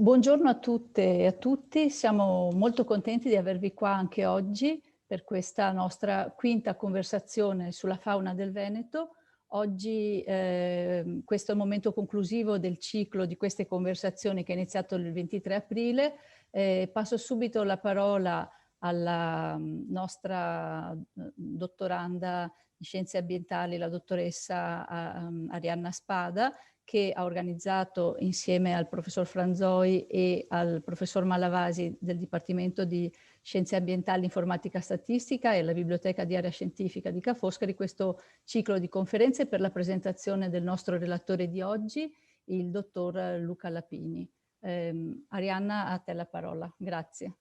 Buongiorno a tutte e a tutti, siamo molto contenti di avervi qua anche oggi per questa nostra quinta conversazione sulla fauna del Veneto. Oggi questo è il momento conclusivo del ciclo di queste conversazioni che è iniziato il 23 aprile. Passo subito la parola alla nostra dottoranda di scienze ambientali, la dottoressa Arianna Spada, che ha organizzato insieme al professor Franzoi e al professor Malavasi del Dipartimento di Scienze Ambientali, Informatica Statistica e la Biblioteca di Area Scientifica di Ca' Foscari questo ciclo di conferenze per la presentazione del nostro relatore di oggi, il dottor Luca Lapini. Arianna, a te la parola. Grazie.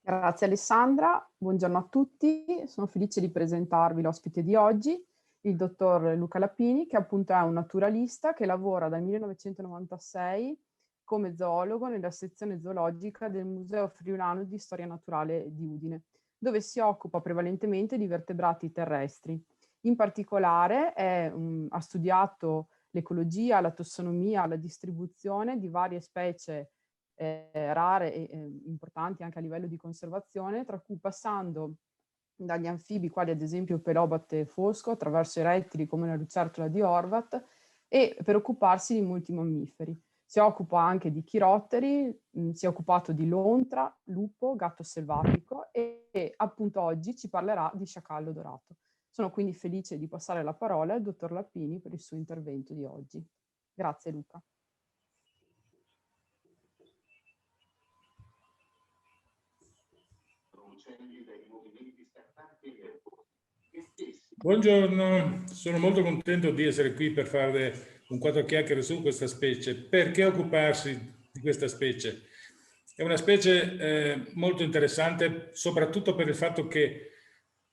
Grazie Alessandra, buongiorno a tutti, sono felice di presentarvi l'ospite di oggi, il dottor Luca Lapini, che appunto è un naturalista che lavora dal 1996 come zoologo nella sezione zoologica del Museo Friulano di Storia Naturale di Udine, dove si occupa prevalentemente di vertebrati terrestri. In particolare ha studiato l'ecologia, la tassonomia, la distribuzione di varie specie rare e importanti anche a livello di conservazione, tra cui passando dagli anfibi quali ad esempio Pelobate fosco, attraverso i rettili come la lucertola di Horvath, e per occuparsi di molti mammiferi. Si occupa anche di chirotteri, si è occupato di lontra, lupo, gatto selvatico e appunto oggi ci parlerà di sciacallo dorato. Sono quindi felice di passare la parola al dottor Lapini per il suo intervento di oggi. Grazie Luca. Buongiorno, sono molto contento di essere qui per fare un quattro chiacchiere su questa specie. Perché occuparsi di questa specie? È una specie molto interessante, soprattutto per il fatto che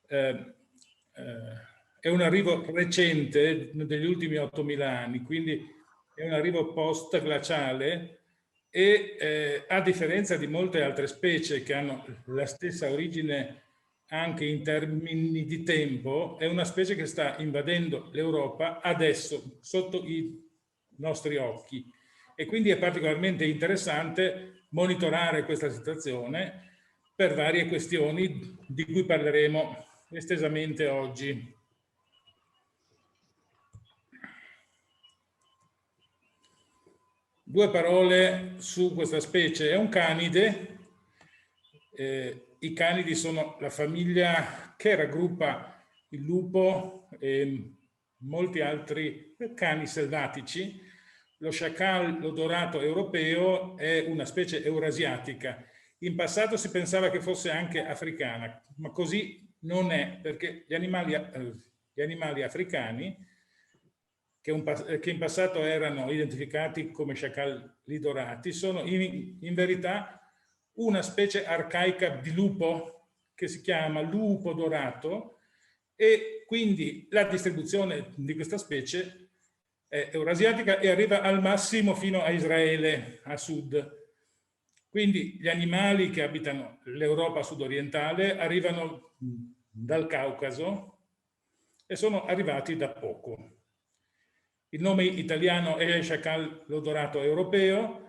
è un arrivo recente degli ultimi 8.000 anni, quindi è un arrivo post-glaciale e a differenza di molte altre specie che hanno la stessa origine anche in termini di tempo, è una specie che sta invadendo l'Europa adesso, sotto i nostri occhi. E quindi è particolarmente interessante monitorare questa situazione per varie questioni di cui parleremo estesamente oggi. Due parole su questa specie. È un canide. I canidi sono la famiglia che raggruppa il lupo e molti altri cani selvatici. Lo sciacallo dorato europeo è una specie eurasiatica. In passato si pensava che fosse anche africana, ma così non è, perché gli animali africani, che in passato erano identificati come sciacalli dorati, sono in verità una specie arcaica di lupo che si chiama lupo dorato, e quindi la distribuzione di questa specie è eurasiatica e arriva al massimo fino a Israele, a sud. Quindi gli animali che abitano l'Europa sudorientale arrivano dal Caucaso e sono arrivati da poco. Il nome italiano è sciacallo dorato europeo.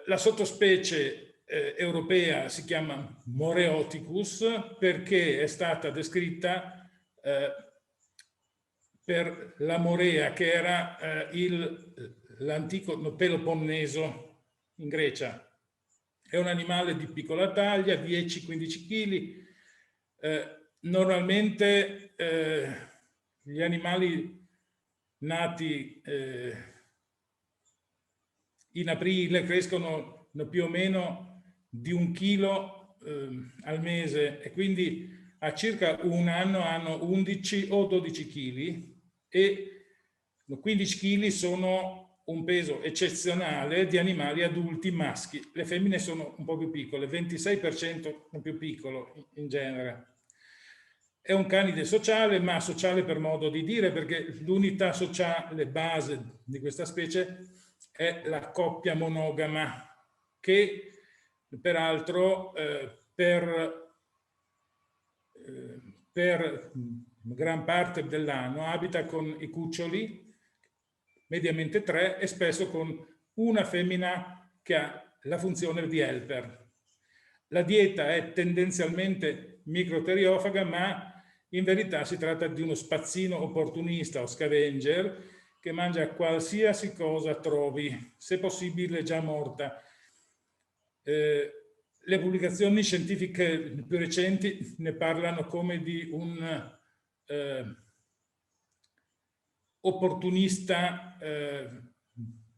La sottospecie europea si chiama Moreoticus perché è stata descritta per la Morea, che era l'antico Peloponneso in Grecia. È un animale di piccola taglia, 10-15 kg. Normalmente gli animali nati in aprile crescono più o meno di 1 chilo al mese, e quindi a circa un anno hanno 11 o 12 kg, e 15 kg sono un peso eccezionale di animali adulti maschi. Le femmine sono un po' più piccole, 26% più piccolo in genere. È un canide sociale, ma sociale per modo di dire, perché l'unità sociale base di questa specie è la coppia monogama, che peraltro per gran parte dell'anno abita con i cuccioli, mediamente 3, e spesso con una femmina che ha la funzione di helper. La dieta è tendenzialmente microteriofaga, ma in verità si tratta di uno spazzino opportunista o scavenger che mangia qualsiasi cosa trovi, se possibile già morta. Le pubblicazioni scientifiche più recenti ne parlano come di un opportunista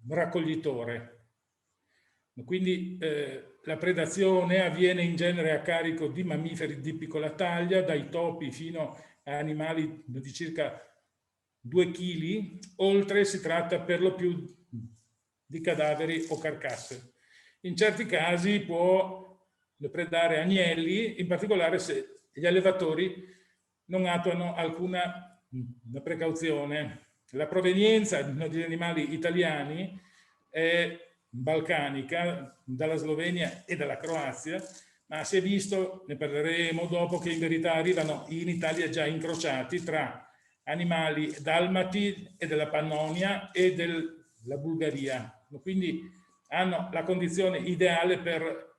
raccoglitore. Quindi la predazione avviene in genere a carico di mammiferi di piccola taglia, dai topi fino a animali di circa 2 kg, oltre si tratta per lo più di cadaveri o carcasse. In certi casi può predare agnelli, in particolare se gli allevatori non attuano alcuna precauzione. La provenienza degli animali italiani è balcanica, dalla Slovenia e dalla Croazia, ma si è visto, ne parleremo dopo, che in verità arrivano in Italia già incrociati tra animali dalmati e della Pannonia e della Bulgaria. Quindi hanno la condizione ideale per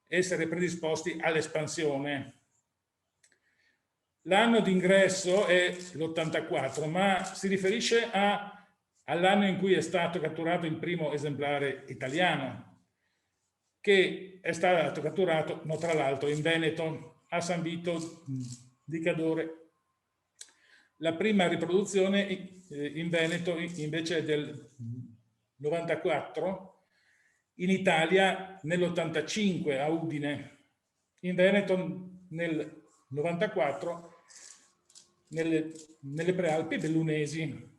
essere predisposti all'espansione. L'anno d'ingresso è l'84, ma si riferisce all'anno in cui è stato catturato il primo esemplare italiano, che è stato catturato, no, tra l'altro, in Veneto, a San Vito di Cadore. La prima riproduzione in Veneto invece è del 94, in Italia nell'85 a Udine, in Veneto nel 94 nelle prealpi bellunesi.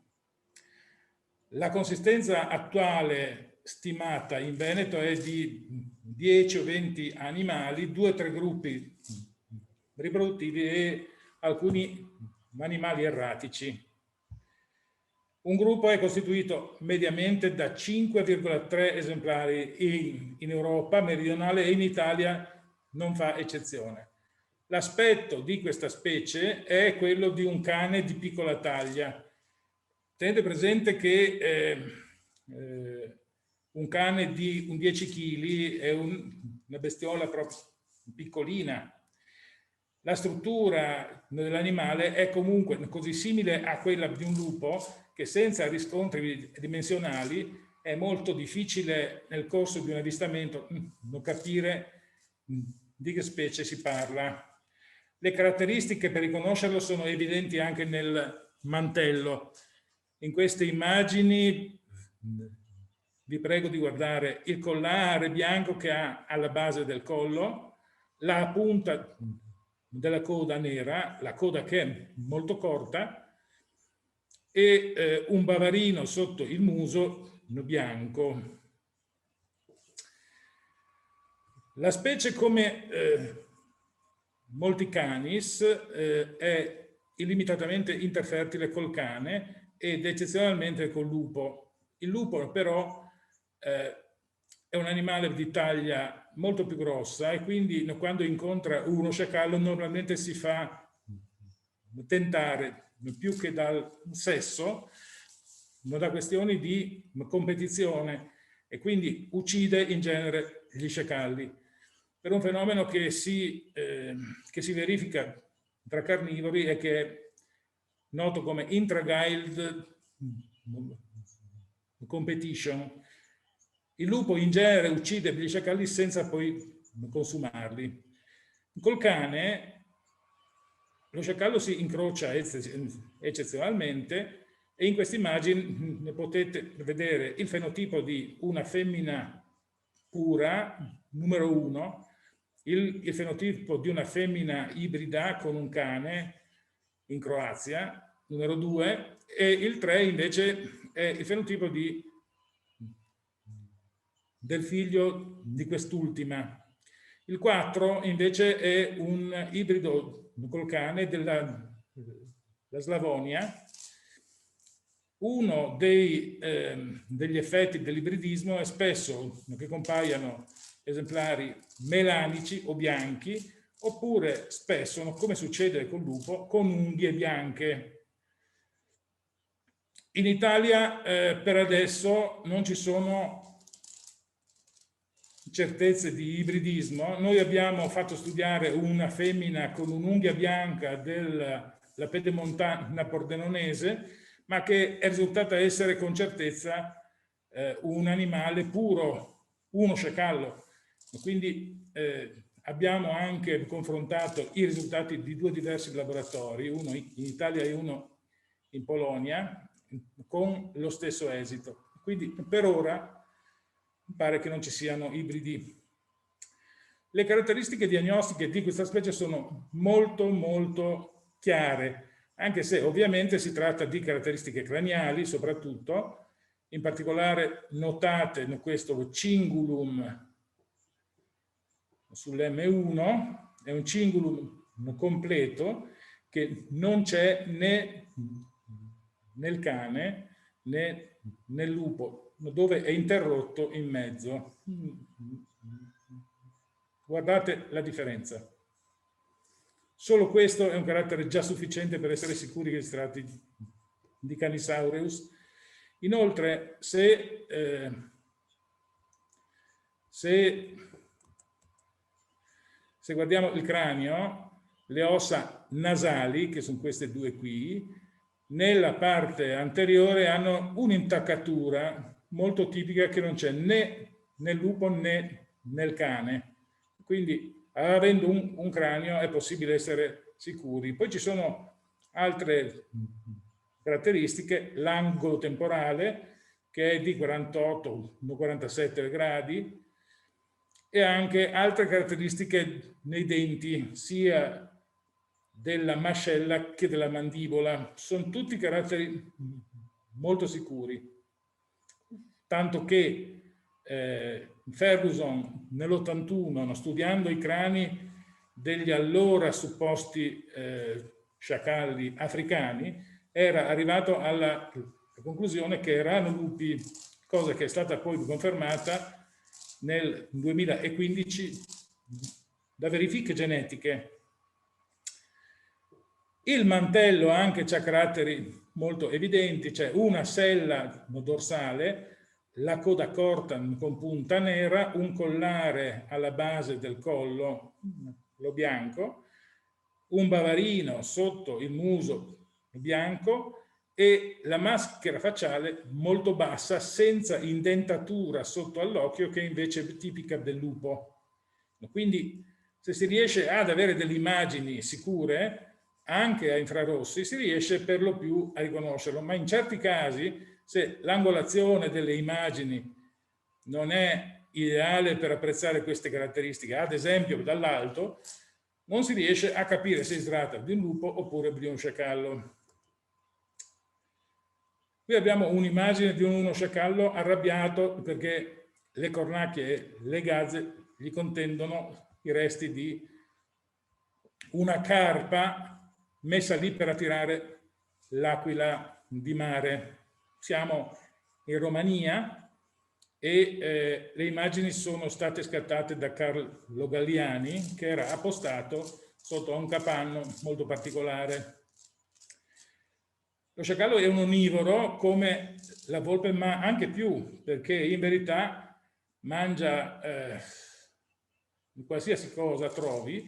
La consistenza attuale stimata in Veneto è di 10 o 20 animali, 2 o 3 gruppi riproduttivi e alcuni animali erratici. Un gruppo è costituito mediamente da 5,3 esemplari in Europa meridionale e in Italia non fa eccezione. L'aspetto di questa specie è quello di un cane di piccola taglia. Tenete presente che un cane di un 10 kg è una bestiola proprio piccolina. La struttura dell'animale è comunque così simile a quella di un lupo che senza riscontri dimensionali è molto difficile nel corso di un avvistamento non capire di che specie si parla. Le caratteristiche per riconoscerlo sono evidenti anche nel mantello. In queste immagini vi prego di guardare il collare bianco che ha alla base del collo, la punta della coda nera, la coda che è molto corta, e un bavarino sotto il muso bianco. La specie, come molti canis, è illimitatamente interfertile col cane ed eccezionalmente col lupo. Il lupo però è un animale di taglia molto più grossa e quindi quando incontra uno sciacallo normalmente si fa tentare più che dal sesso, ma da questioni di competizione, e quindi uccide in genere gli sciacalli per un fenomeno che si verifica tra carnivori e che è noto come intra-guild competition. Il lupo in genere uccide gli sciacalli senza poi consumarli. Col cane lo sciacallo si incrocia eccezionalmente e in questa immagine ne potete vedere il fenotipo di una femmina pura, numero 1, il fenotipo di una femmina ibrida con un cane in Croazia, numero 2, e il 3 invece è il fenotipo del figlio di quest'ultima. Il 4 invece è un ibrido col cane della Slavonia. Uno degli effetti dell'ibridismo è spesso che compaiano esemplari melanici o bianchi, oppure spesso, come succede col lupo, con unghie bianche. In Italia per adesso non ci sono certezze di ibridismo. Noi abbiamo fatto studiare una femmina con un'unghia bianca della pedemontana pordenonese, ma che è risultata essere con certezza un animale puro, uno sciacallo. Quindi abbiamo anche confrontato i risultati di 2 diversi laboratori, uno in Italia e uno in Polonia, con lo stesso esito. Quindi per ora pare che non ci siano ibridi. Le caratteristiche diagnostiche di questa specie sono molto molto chiare, anche se ovviamente si tratta di caratteristiche craniali soprattutto. In particolare notate questo cingulum sull'M1, è un cingulum completo che non c'è né nel cane né nel lupo, dove è interrotto in mezzo. Guardate la differenza. Solo questo è un carattere già sufficiente per essere sicuri che si tratti di Canisaureus. Inoltre, se guardiamo il cranio, le ossa nasali, che sono queste 2 qui, nella parte anteriore hanno un'intaccatura molto tipica che non c'è né nel lupo né nel cane. Quindi, avendo un cranio, è possibile essere sicuri. Poi ci sono altre caratteristiche, l'angolo temporale, che è di 48-47 gradi, e anche altre caratteristiche nei denti, sia della mascella che della mandibola. Sono tutti caratteri molto sicuri, tanto che Ferguson nell'81, studiando i crani degli allora supposti sciacalli africani, era arrivato alla conclusione che erano lupi, cosa che è stata poi confermata nel 2015 da verifiche genetiche. Il mantello anche ha caratteri molto evidenti, c'è una sella dorsale, la coda corta con punta nera, un collare alla base del collo, lo bianco, un bavarino sotto il muso bianco e la maschera facciale molto bassa, senza indentatura sotto all'occhio, che invece è tipica del lupo. Quindi se si riesce ad avere delle immagini sicure, anche a infrarossi, si riesce per lo più a riconoscerlo, ma in certi casi, se l'angolazione delle immagini non è ideale per apprezzare queste caratteristiche, ad esempio dall'alto, non si riesce a capire se si tratta di un lupo oppure di un sciacallo. Qui abbiamo un'immagine di uno sciacallo arrabbiato perché le cornacchie e le gazze gli contendono i resti di una carpa messa lì per attirare l'aquila di mare. Siamo in Romania e le immagini sono state scattate da Carlo Galliani, che era appostato sotto a un capanno molto particolare. Lo sciacallo è un onnivoro come la volpe, ma anche più, perché in verità mangia qualsiasi cosa trovi,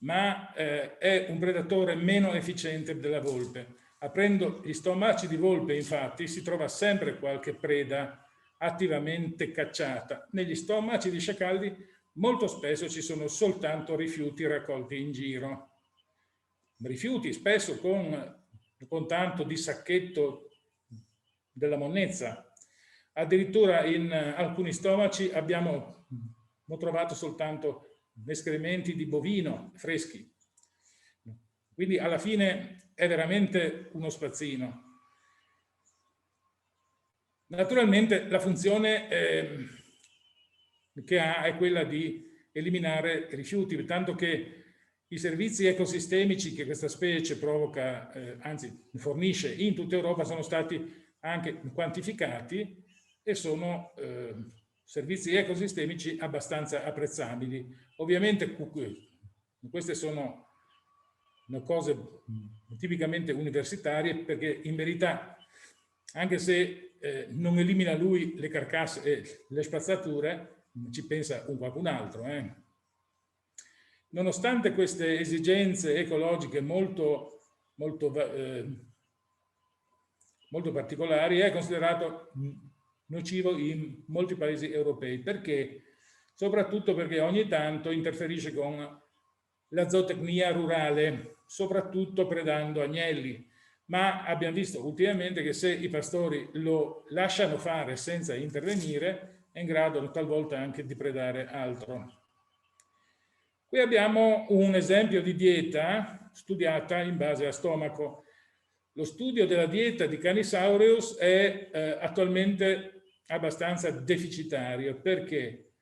ma è un predatore meno efficiente della volpe. Aprendo gli stomaci di volpe, infatti, si trova sempre qualche preda attivamente cacciata. Negli stomaci di sciacalli molto spesso ci sono soltanto rifiuti raccolti in giro. Rifiuti spesso con tanto di sacchetto della monnezza. Addirittura in alcuni stomaci abbiamo trovato soltanto escrementi di bovino freschi. Quindi alla fine è veramente uno spazzino. Naturalmente la funzione che ha è quella di eliminare rifiuti, tanto che i servizi ecosistemici che questa specie provoca, anzi fornisce in tutta Europa, sono stati anche quantificati e sono servizi ecosistemici abbastanza apprezzabili. Ovviamente queste sono cose tipicamente universitarie, perché in verità, anche se non elimina lui le carcasse e le spazzature, ci pensa qualcun altro. Nonostante queste esigenze ecologiche molto particolari, è considerato nocivo in molti paesi europei. Perché? Soprattutto perché ogni tanto interferisce con la zootecnia rurale, soprattutto predando agnelli. Ma abbiamo visto ultimamente che se i pastori lo lasciano fare senza intervenire, è in grado talvolta anche di predare altro. Qui abbiamo un esempio di dieta studiata in base a stomaco. Lo studio della dieta di Canisaureus è attualmente abbastanza deficitario. Perché?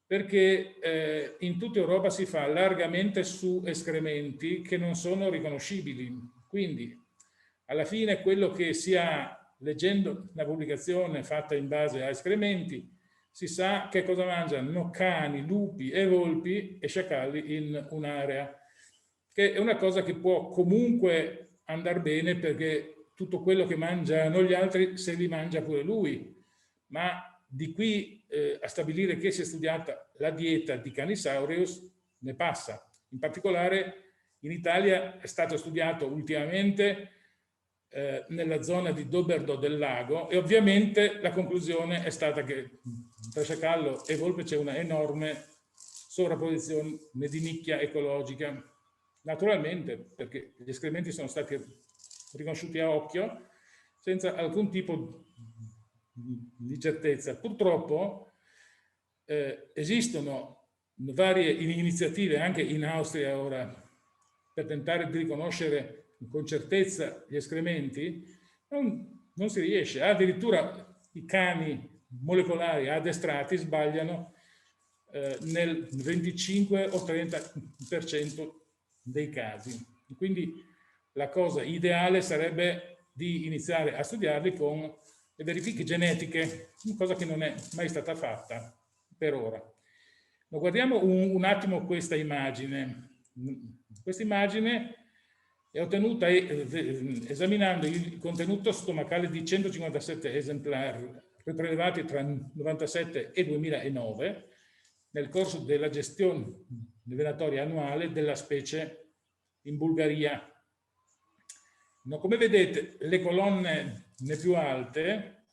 Perché in tutta Europa si fa largamente su escrementi che non sono riconoscibili. Quindi, alla fine, quello che si ha leggendo una pubblicazione fatta in base a escrementi, si sa che cosa mangiano cani, lupi e volpi e sciacalli in un'area, che è una cosa che può comunque andare bene, perché tutto quello che mangiano gli altri se li mangia pure lui. Ma di qui a stabilire che si è studiata la dieta di Canisaureus ne passa. In particolare in Italia è stato studiato ultimamente nella zona di Doberdo del Lago, e ovviamente la conclusione è stata che tra sciacallo e volpe c'è una enorme sovrapposizione di nicchia ecologica. Naturalmente, perché gli escrementi sono stati riconosciuti a occhio senza alcun tipo di certezza. Purtroppo esistono varie iniziative anche in Austria ora per tentare di riconoscere con certezza gli escrementi. Non si riesce. Addirittura i cani molecolari addestrati sbagliano nel 25 o 30% dei casi. Quindi la cosa ideale sarebbe di iniziare a studiarli con le verifiche genetiche, cosa che non è mai stata fatta per ora. Ma guardiamo un attimo questa immagine. Questa immagine è ottenuta esaminando il contenuto stomacale di 157 esemplari riprelevati tra 1997 e 2009 nel corso della gestione venatoria annuale della specie in Bulgaria. No, come vedete, le colonne più alte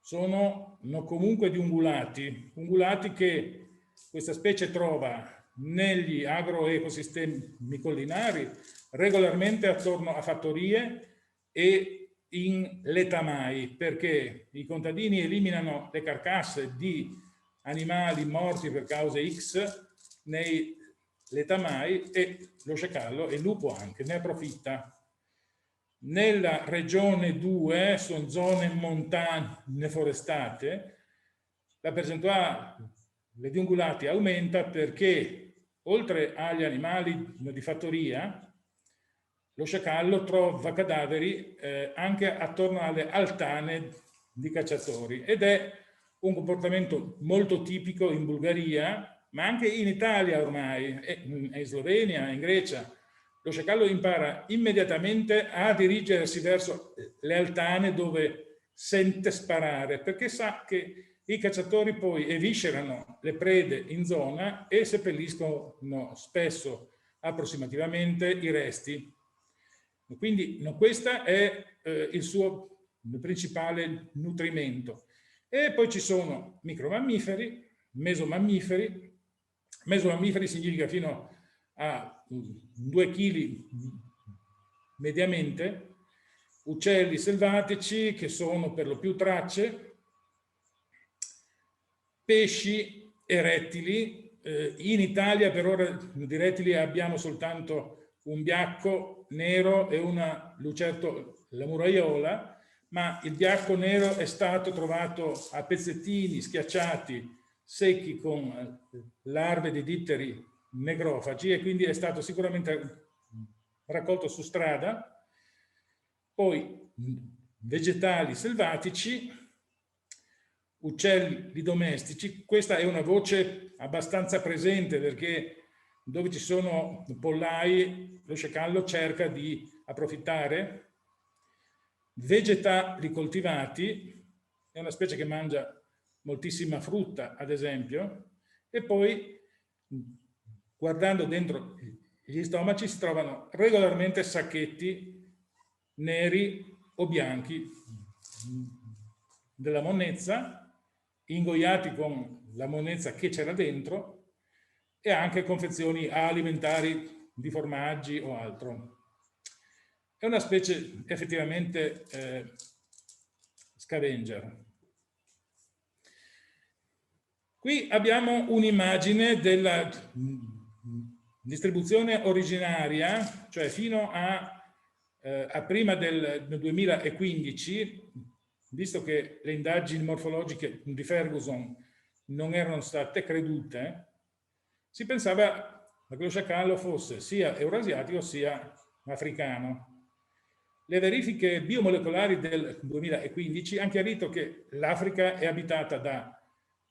sono comunque di ungulati che questa specie trova negli agroecosistemi collinari regolarmente attorno a fattorie e in letamai, perché i contadini eliminano le carcasse di animali morti per cause X nei letamai, e lo sciacallo e il lupo anche ne approfitta. Nella regione 2, sono zone montane forestate, la percentuale di ungulati aumenta perché oltre agli animali di fattoria, lo sciacallo trova cadaveri anche attorno alle altane di cacciatori, ed è un comportamento molto tipico in Bulgaria, ma anche in Italia ormai, in Slovenia, in Grecia. Lo sciacallo impara immediatamente a dirigersi verso le altane dove sente sparare, perché sa che i cacciatori poi eviscerano le prede in zona e seppelliscono spesso approssimativamente i resti. Quindi questo è il suo principale nutrimento. E poi ci sono micromammiferi, mesomammiferi. Mesomammiferi significa fino a 2 kg mediamente, uccelli selvatici che sono per lo più tracce, pesci e rettili. In Italia per ora di rettili abbiamo soltanto un biacco nero e una lucertola muraiola, ma il biacco nero è stato trovato a pezzettini schiacciati secchi con larve di ditteri negrofagi, e quindi è stato sicuramente raccolto su strada. Poi vegetali selvatici, uccelli domestici. Questa è una voce abbastanza presente, perché dove ci sono pollai lo sciacallo cerca di approfittare. Vegetali coltivati, è una specie che mangia moltissima frutta, ad esempio, e poi, guardando dentro gli stomaci, si trovano regolarmente sacchetti neri o bianchi della monnezza, ingoiati con la monnezza che c'era dentro, e anche confezioni alimentari di formaggi o altro. È una specie effettivamente scavenger. Qui abbiamo un'immagine della distribuzione originaria, cioè fino a prima del 2015, visto che le indagini morfologiche di Ferguson non erano state credute, si pensava che lo sciacallo fosse sia eurasiatico sia africano. Le verifiche biomolecolari del 2015 hanno chiarito che l'Africa è abitata da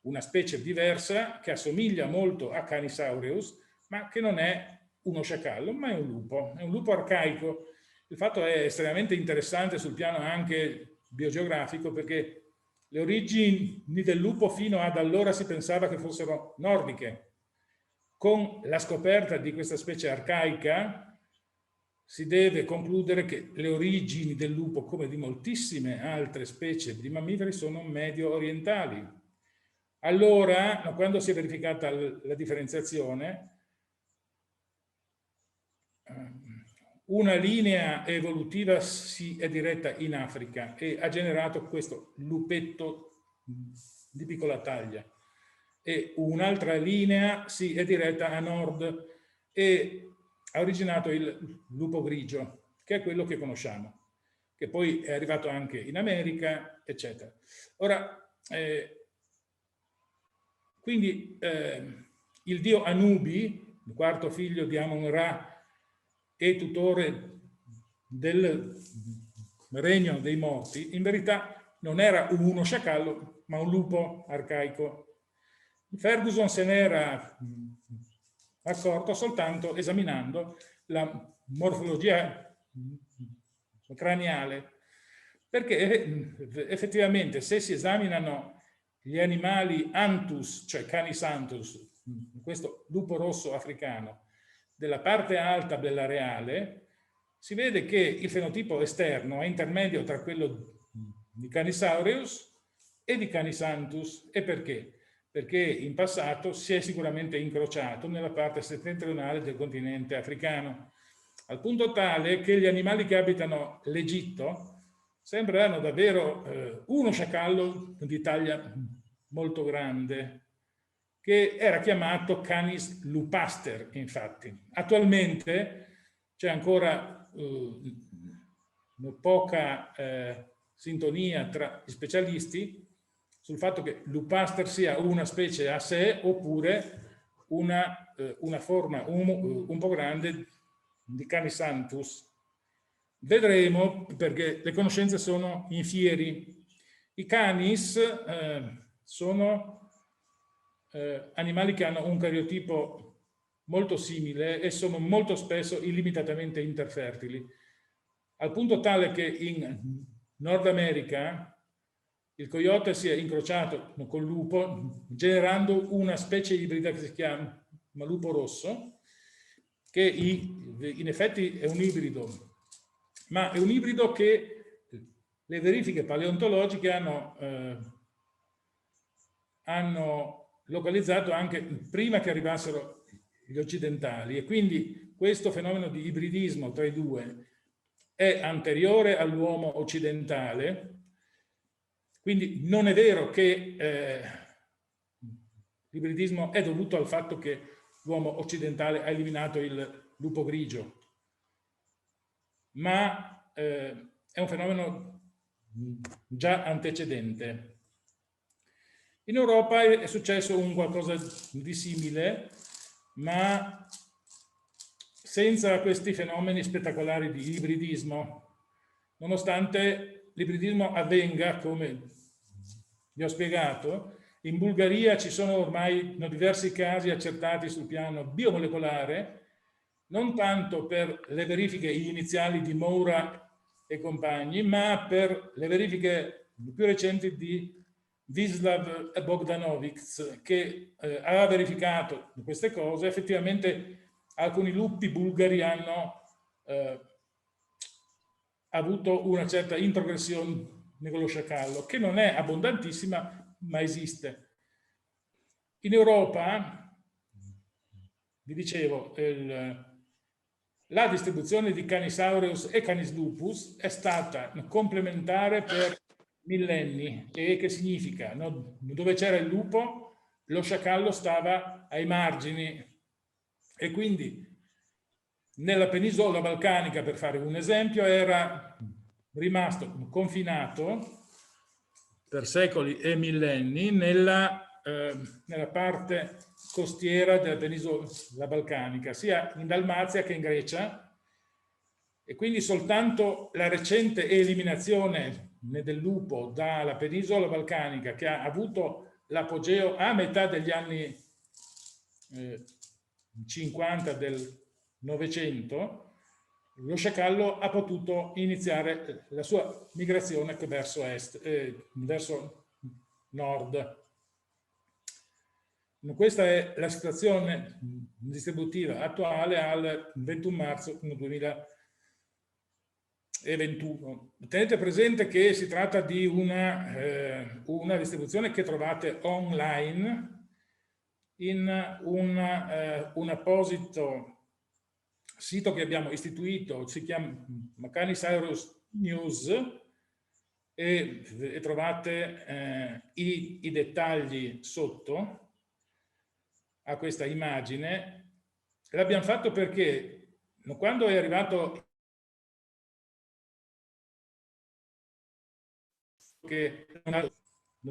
una specie diversa che assomiglia molto a Canisaureus, ma che non è uno sciacallo, ma è un lupo arcaico. Il fatto è estremamente interessante sul piano anche biogeografico, perché le origini del lupo fino ad allora si pensava che fossero nordiche. Con la scoperta di questa specie arcaica si deve concludere che le origini del lupo, come di moltissime altre specie di mammiferi, sono medio orientali. Allora, quando si è verificata la differenziazione, una linea evolutiva si è diretta in Africa e ha generato questo lupetto di piccola taglia, e un'altra linea si è diretta a nord e ha originato il lupo grigio, che è quello che conosciamo, che poi è arrivato anche in America, eccetera. Ora, quindi il dio Anubi, il quarto figlio di Amon-Ra e tutore del regno dei morti, in verità non era uno sciacallo, ma un lupo arcaico. Ferguson se n'era accorto soltanto esaminando la morfologia craniale, perché effettivamente se si esaminano gli animali Anthus, cioè Canis Anthus, questo lupo rosso africano, della parte alta dell'areale, si vede che il fenotipo esterno è intermedio tra quello di Canisaureus e di Canis Anthus. E perché? Perché in passato si è sicuramente incrociato nella parte settentrionale del continente africano, al punto tale che gli animali che abitano l'Egitto sembrano davvero uno sciacallo di taglia molto grande, che era chiamato Canis lupaster, infatti. Attualmente c'è ancora poca sintonia tra gli specialisti sul fatto che lupaster sia una specie a sé oppure una forma un po' grande di Canis Anthus. Vedremo, perché le conoscenze sono in fieri. I canis sono animali che hanno un cariotipo molto simile e sono molto spesso illimitatamente interfertili, al punto tale che in Nord America il coyote si è incrociato col lupo, generando una specie ibrida che si chiama lupo rosso, che in effetti è un ibrido, ma è un ibrido che le verifiche paleontologiche hanno localizzato anche prima che arrivassero gli occidentali, e quindi questo fenomeno di ibridismo tra i due è anteriore all'uomo occidentale. Quindi non è vero che l'ibridismo è dovuto al fatto che l'uomo occidentale ha eliminato il lupo grigio, ma è un fenomeno già antecedente. In Europa è successo un qualcosa di simile, ma senza questi fenomeni spettacolari di ibridismo, nonostante l'ibridismo avvenga, come vi ho spiegato. In Bulgaria ci sono ormai diversi casi accertati sul piano biomolecolare, non tanto per le verifiche iniziali di Moura e compagni, ma per le verifiche più recenti di Vislav Bogdanovic, che ha verificato queste cose. Effettivamente alcuni lupi bulgari hanno avuto una certa introgressione con lo sciacallo, che non è abbondantissima, ma esiste. In Europa, vi dicevo, la distribuzione di Canisaureus e Canis lupus è stata complementare per millenni. E che significa? No? Dove c'era il lupo, lo sciacallo stava ai margini, e quindi nella penisola balcanica, per fare un esempio, era rimasto confinato per secoli e millenni nella parte costiera della penisola balcanica, sia in Dalmazia che in Grecia, e quindi soltanto la recente eliminazione del lupo dalla penisola balcanica, che ha avuto l'apogeo a metà degli anni 50 del Novecento, lo sciacallo ha potuto iniziare la sua migrazione verso est, verso nord. Questa è la situazione distributiva attuale al 21 marzo 2021. Tenete presente che si tratta di una distribuzione che trovate online in un apposito sito che abbiamo istituito, si chiama Canisaureus News, e trovate i dettagli sotto a questa immagine. L'abbiamo fatto perché quando è arrivato, che non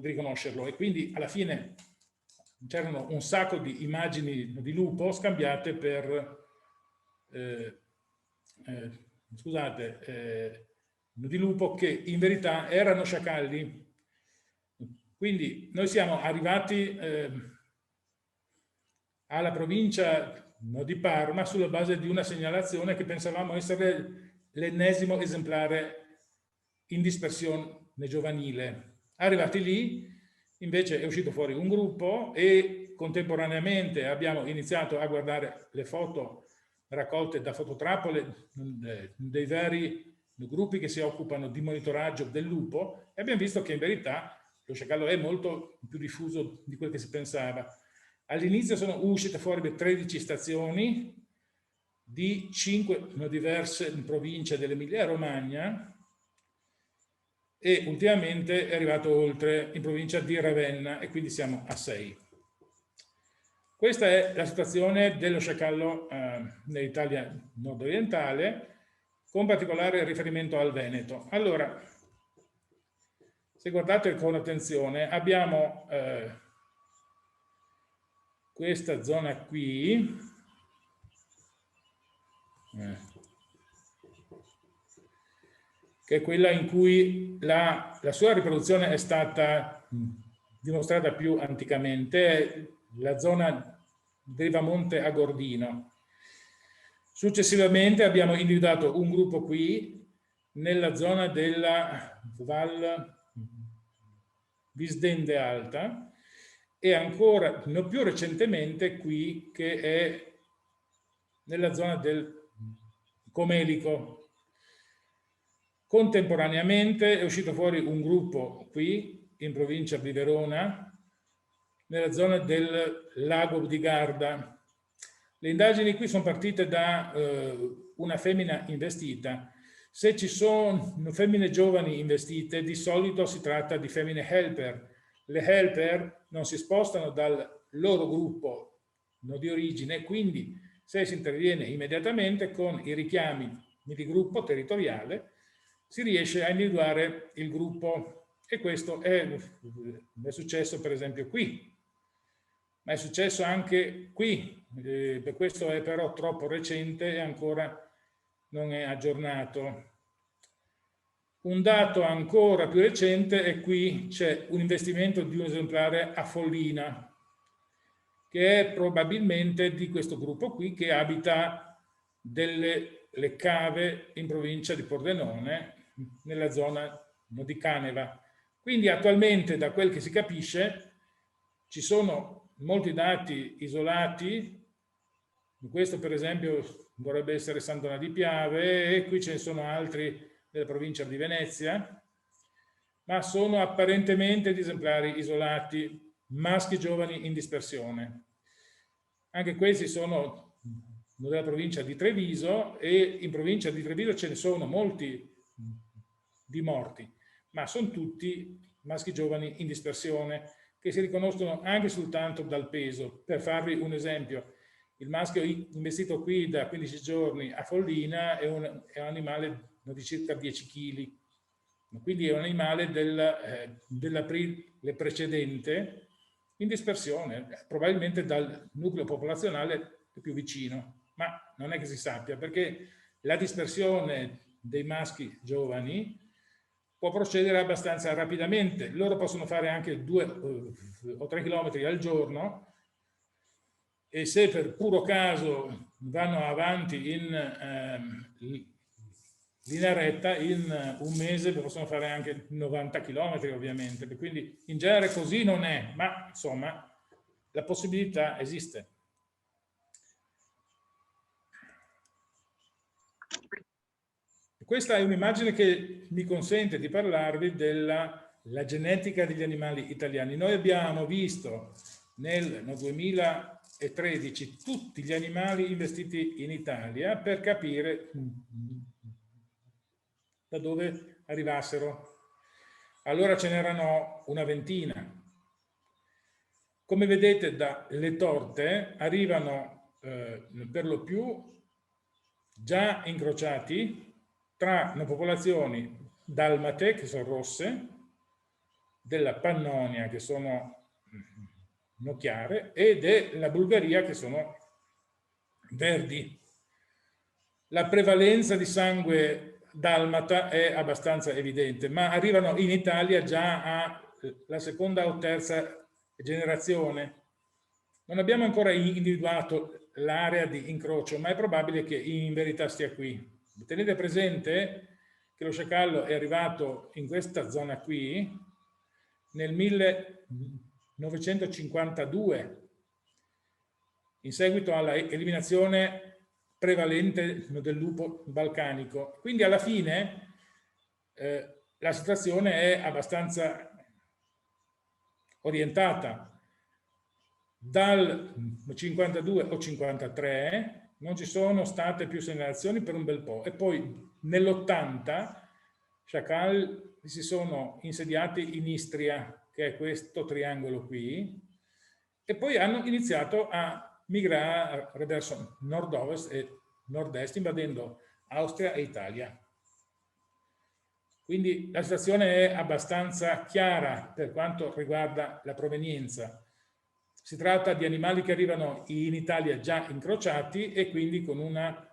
riconoscerlo, e quindi alla fine c'erano un sacco di immagini di lupo scambiate per di lupo che in verità erano sciacalli. Quindi noi siamo arrivati alla provincia di Parma sulla base di una segnalazione che pensavamo essere l'ennesimo esemplare in dispersione giovanile. Arrivati lì, invece, è uscito fuori un gruppo, e contemporaneamente abbiamo iniziato a guardare le foto raccolte da fototrappole dei vari gruppi che si occupano di monitoraggio del lupo, e abbiamo visto che in verità lo sciacallo è molto più diffuso di quel che si pensava. All'inizio sono uscite fuori 13 stazioni di 5 diverse province dell'Emilia Romagna, e ultimamente è arrivato oltre in provincia di Ravenna, e quindi siamo a 6. Questa è la situazione dello sciacallo nell'Italia nord-orientale, con particolare riferimento al Veneto. Allora, se guardate con attenzione, abbiamo questa zona qui, che è quella in cui la sua riproduzione è stata dimostrata più anticamente, la zona Rivamonte Agordino. Successivamente abbiamo individuato un gruppo qui, nella zona della Val Visdende Alta, e ancora più recentemente qui, che è nella zona del Comelico. Contemporaneamente è uscito fuori un gruppo qui, in provincia di Verona, nella zona del lago di Garda. Le indagini qui sono partite da una femmina investita. Se ci sono femmine giovani investite, di solito si tratta di femmine helper. Le helper non si spostano dal loro gruppo di origine, quindi se si interviene immediatamente con i richiami di gruppo territoriale, si riesce a individuare il gruppo, e questo è successo per esempio qui, ma è successo anche qui. Questo è però troppo recente e ancora non è aggiornato. Un dato ancora più recente è qui, c'è un investimento di un esemplare a Follina, che è probabilmente di questo gruppo qui, che abita le cave in provincia di Pordenone, nella zona di Caneva. Quindi attualmente, da quel che si capisce, ci sono molti dati isolati. Questo per esempio dovrebbe essere Sant'Ona di Piave, e qui ce ne sono altri della provincia di Venezia, ma sono apparentemente di esemplari isolati, maschi giovani in dispersione. Anche questi sono della provincia di Treviso, e in provincia di Treviso ce ne sono molti di morti, ma sono tutti maschi giovani in dispersione, che si riconoscono anche soltanto dal peso. Per farvi un esempio, il maschio investito qui da 15 giorni a Follina è un animale di circa 10 kg, quindi è un animale dell'aprile precedente in dispersione, probabilmente dal nucleo popolazionale più vicino, ma non è che si sappia, perché la dispersione dei maschi giovani può procedere abbastanza rapidamente. Loro possono fare anche 2 o 3 chilometri al giorno, e se per puro caso vanno avanti in linea retta, in un mese possono fare anche 90 km ovviamente. Quindi in genere così non è, ma insomma la possibilità esiste. Questa è un'immagine che mi consente di parlarvi della genetica degli animali italiani. Noi abbiamo visto nel 2013 tutti gli animali investiti in Italia per capire da dove arrivassero. Allora ce n'erano una ventina. Come vedete, dalle torte arrivano per lo più già incrociati tra le popolazioni dalmate, che sono rosse, della Pannonia, che sono chiare, e della Bulgaria, che sono verdi. La prevalenza di sangue dalmata è abbastanza evidente, ma arrivano in Italia già alla seconda o terza generazione. Non abbiamo ancora individuato l'area di incrocio, ma è probabile che in verità stia qui. Tenete presente che lo sciacallo è arrivato in questa zona qui nel 1952, in seguito alla eliminazione prevalente del lupo balcanico. Quindi alla fine la situazione è abbastanza orientata. Dal 52 o 53 non ci sono state più segnalazioni per un bel po', e poi nell'80 sciacalli si sono insediati in Istria, che è questo triangolo qui, e poi hanno iniziato a migrare verso nord-ovest e nord-est, invadendo Austria e Italia. Quindi la situazione è abbastanza chiara per quanto riguarda la provenienza. Si tratta di animali che arrivano in Italia già incrociati, e quindi con una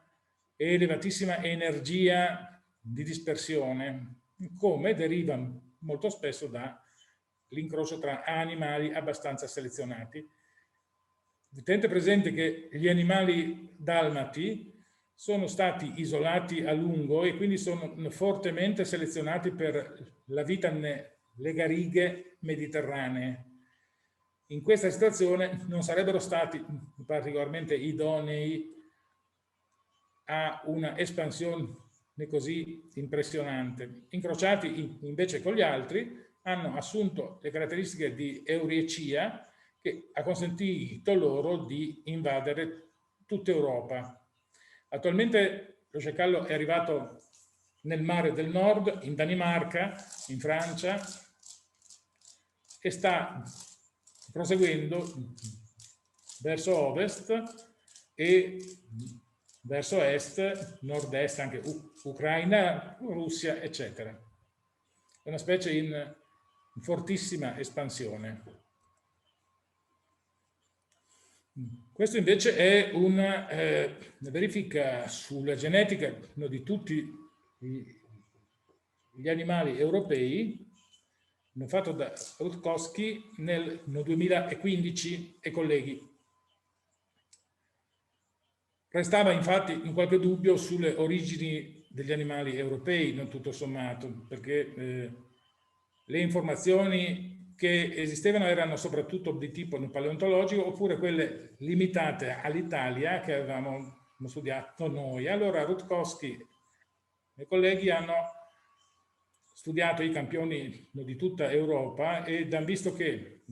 elevatissima energia di dispersione, come deriva molto spesso dall'incrocio tra animali abbastanza selezionati. Tenete presente che gli animali dalmati sono stati isolati a lungo, e quindi sono fortemente selezionati per la vita nelle garighe mediterranee. In questa situazione non sarebbero stati particolarmente idonei a una espansione così impressionante. Incrociati invece con gli altri, hanno assunto le caratteristiche di euriecia, che ha consentito loro di invadere tutta Europa. Attualmente lo sciacallo è arrivato nel mare del nord, in Danimarca, in Francia, e sta proseguendo verso ovest e verso est, nord-est, anche Ucraina, Russia, eccetera. È una specie in fortissima espansione. Questo invece è una verifica sulla genetica di tutti gli animali europei, fatto da Rutkowski nel 2015 e colleghi. Restava infatti in qualche dubbio sulle origini degli animali europei, non tutto sommato, perché le informazioni che esistevano erano soprattutto di tipo paleontologico oppure quelle limitate all'Italia che avevamo studiato noi. Allora Rutkowski e i colleghi hanno studiato i campioni di tutta Europa ed hanno visto che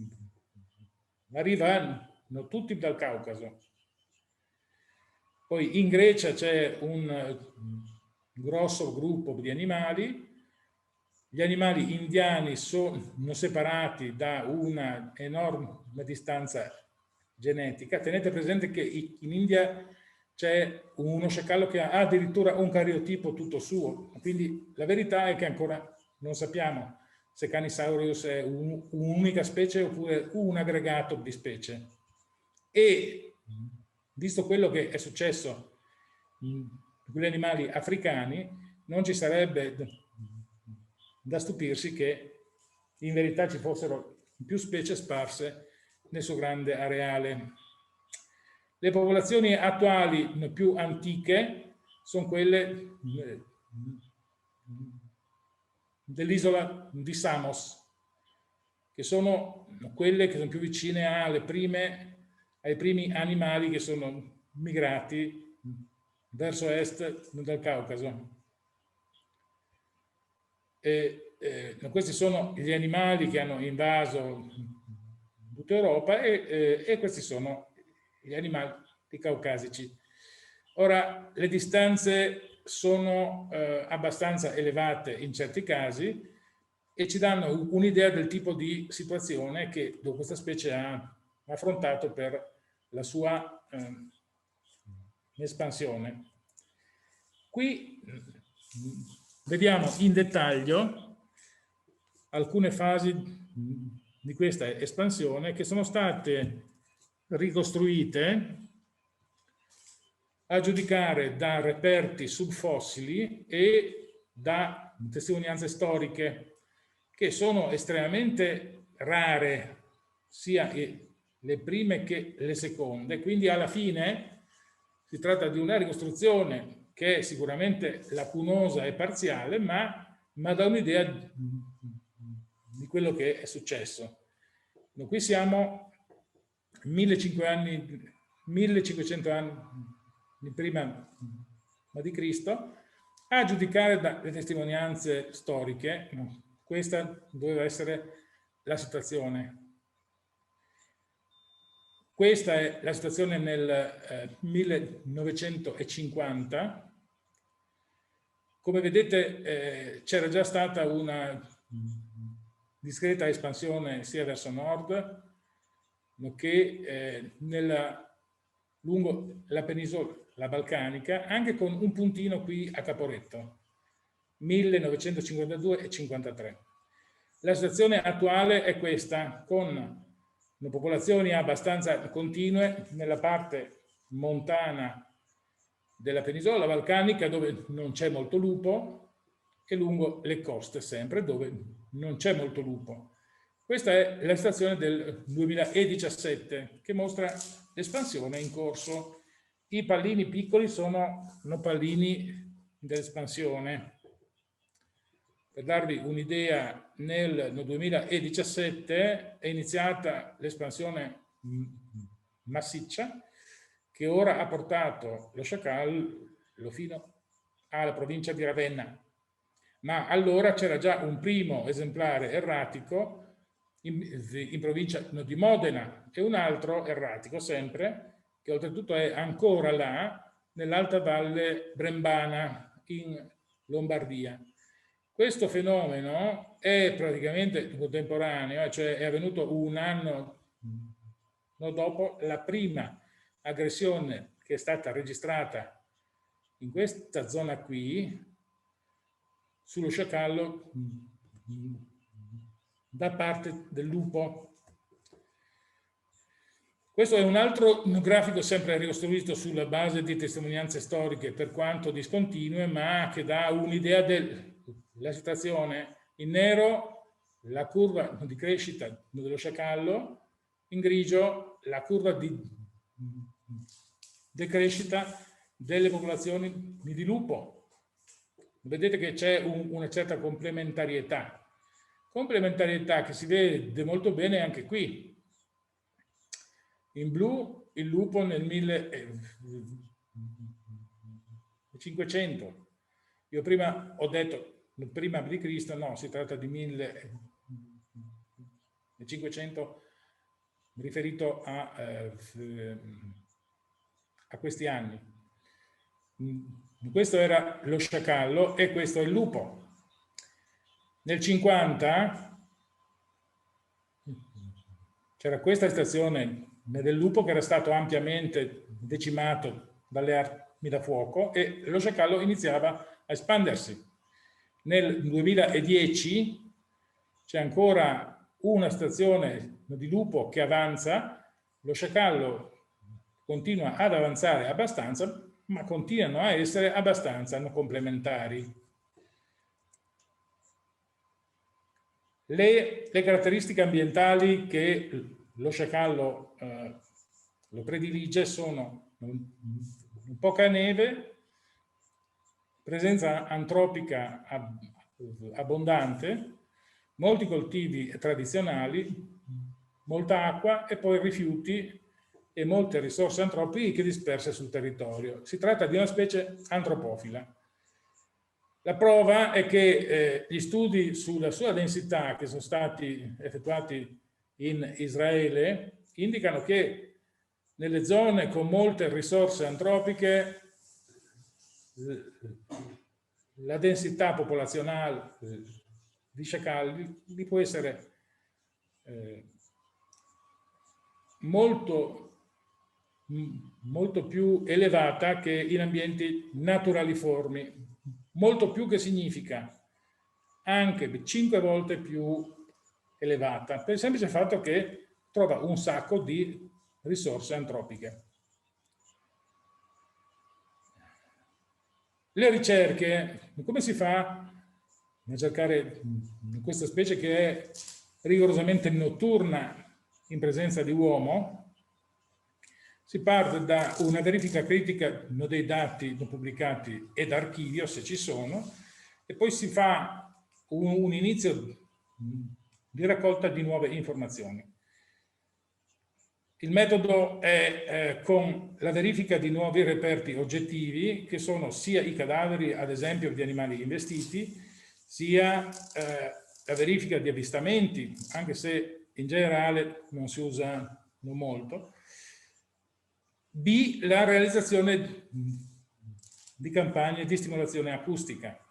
arrivano tutti dal Caucaso. Poi in Grecia c'è un grosso gruppo di animali. Gli animali indiani sono separati da una enorme distanza genetica. Tenete presente che in India c'è uno sciacallo che ha addirittura un cariotipo tutto suo. Quindi la verità è che ancora non sappiamo se Canisaurus è un'unica specie oppure un aggregato di specie. E visto quello che è successo in quegli animali africani, non ci sarebbe da stupirsi che in verità ci fossero più specie sparse nel suo grande areale. Le popolazioni attuali più antiche sono quelle dell'isola di Samos, che sono quelle che sono più vicine ai primi animali che sono migrati verso est del Caucaso. Questi sono gli animali che hanno invaso tutta Europa e questi sono gli animali caucasici. Ora, le distanze sono abbastanza elevate in certi casi e ci danno un'idea del tipo di situazione che questa specie ha affrontato per la sua espansione. Qui vediamo in dettaglio alcune fasi di questa espansione che sono state ricostruite a giudicare da reperti subfossili e da testimonianze storiche che sono estremamente rare, sia le prime che le seconde, quindi alla fine si tratta di una ricostruzione che è sicuramente lacunosa e parziale, ma dà un'idea di quello che è successo. Noi qui siamo 1500 anni prima di Cristo, a giudicare dalle testimonianze storiche, questa doveva essere la situazione. Questa è la situazione nel 1950. Come vedete c'era già stata una discreta espansione sia verso nord che lungo la penisola balcanica, anche con un puntino qui a Caporetto, 1952 e 53. La situazione attuale è questa, con popolazioni abbastanza continue nella parte montana della penisola balcanica dove non c'è molto lupo e lungo le coste sempre dove non c'è molto lupo. Questa è la situazione del 2017 che mostra l'espansione in corso. I pallini piccoli sono pallini dell'espansione. Per darvi un'idea, nel 2017 è iniziata l'espansione massiccia che ora ha portato lo sciacallo fino alla provincia di Ravenna. Ma allora c'era già un primo esemplare erratico in provincia di Modena e un altro erratico sempre, che oltretutto è ancora là, nell'Alta Valle Brembana in Lombardia. Questo fenomeno è praticamente contemporaneo, cioè è avvenuto un anno dopo la prima aggressione che è stata registrata in questa zona qui sullo sciacallo da parte del lupo. Questo è un altro grafico sempre ricostruito sulla base di testimonianze storiche, per quanto discontinue, ma che dà un'idea della situazione. In nero la curva di crescita dello sciacallo, in grigio la curva di decrescita delle popolazioni di lupo. Vedete che c'è una certa complementarietà. Complementarietà che si vede molto bene anche qui. In blu il lupo nel 1500. Io prima ho detto, prima di Cristo, no, si tratta di 1500, riferito a questi anni. Questo era lo sciacallo e questo è il lupo. Nel 50 c'era questa stazione del lupo che era stato ampiamente decimato dalle armi da fuoco e lo sciacallo iniziava a espandersi. Nel 2010 c'è ancora una stazione di lupo che avanza, lo sciacallo continua ad avanzare abbastanza, ma continuano a essere abbastanza complementari. Le caratteristiche ambientali che lo sciacallo lo predilige sono poca neve, presenza antropica abbondante, molti coltivi tradizionali, molta acqua e poi rifiuti e molte risorse antropiche disperse sul territorio. Si tratta di una specie antropofila. La prova è che gli studi sulla sua densità che sono stati effettuati in Israele indicano che nelle zone con molte risorse antropiche la densità popolazionale di sciacalli può essere molto più elevata che in ambienti naturaliformi, molto più che significa anche 5 volte più elevata, per il semplice fatto che trova un sacco di risorse antropiche. Le ricerche, come si fa a cercare questa specie che è rigorosamente notturna in presenza di uomo? Si parte da una verifica critica dei dati pubblicati e d'archivio, se ci sono, e poi si fa un inizio di raccolta di nuove informazioni. Il metodo è con la verifica di nuovi reperti oggettivi, che sono sia i cadaveri, ad esempio, di animali investiti, sia la verifica di avvistamenti, anche se in generale non si usano molto. B, la realizzazione di campagne di stimolazione acustica.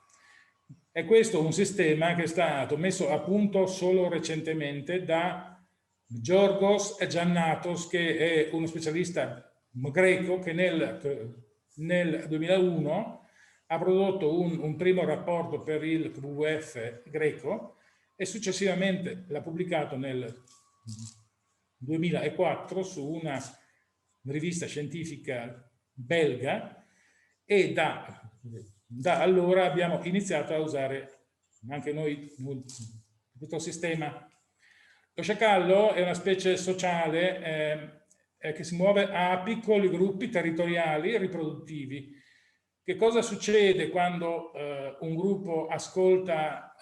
È questo un sistema che è stato messo a punto solo recentemente da Giorgos Giannatos, che è uno specialista greco che nel 2001 ha prodotto un primo rapporto per il WWF greco e successivamente l'ha pubblicato nel 2004 su una rivista scientifica belga, e da allora abbiamo iniziato a usare anche noi questo sistema. Lo sciacallo è una specie sociale che si muove a piccoli gruppi territoriali riproduttivi. Che cosa succede quando un gruppo ascolta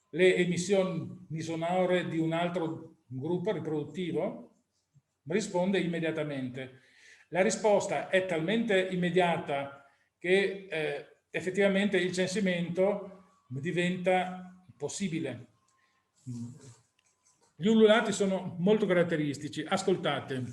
le emissioni sonore di un altro gruppo riproduttivo? Risponde immediatamente. La risposta è talmente immediata che effettivamente il censimento diventa possibile. Gli ululati sono molto caratteristici. Ascoltate.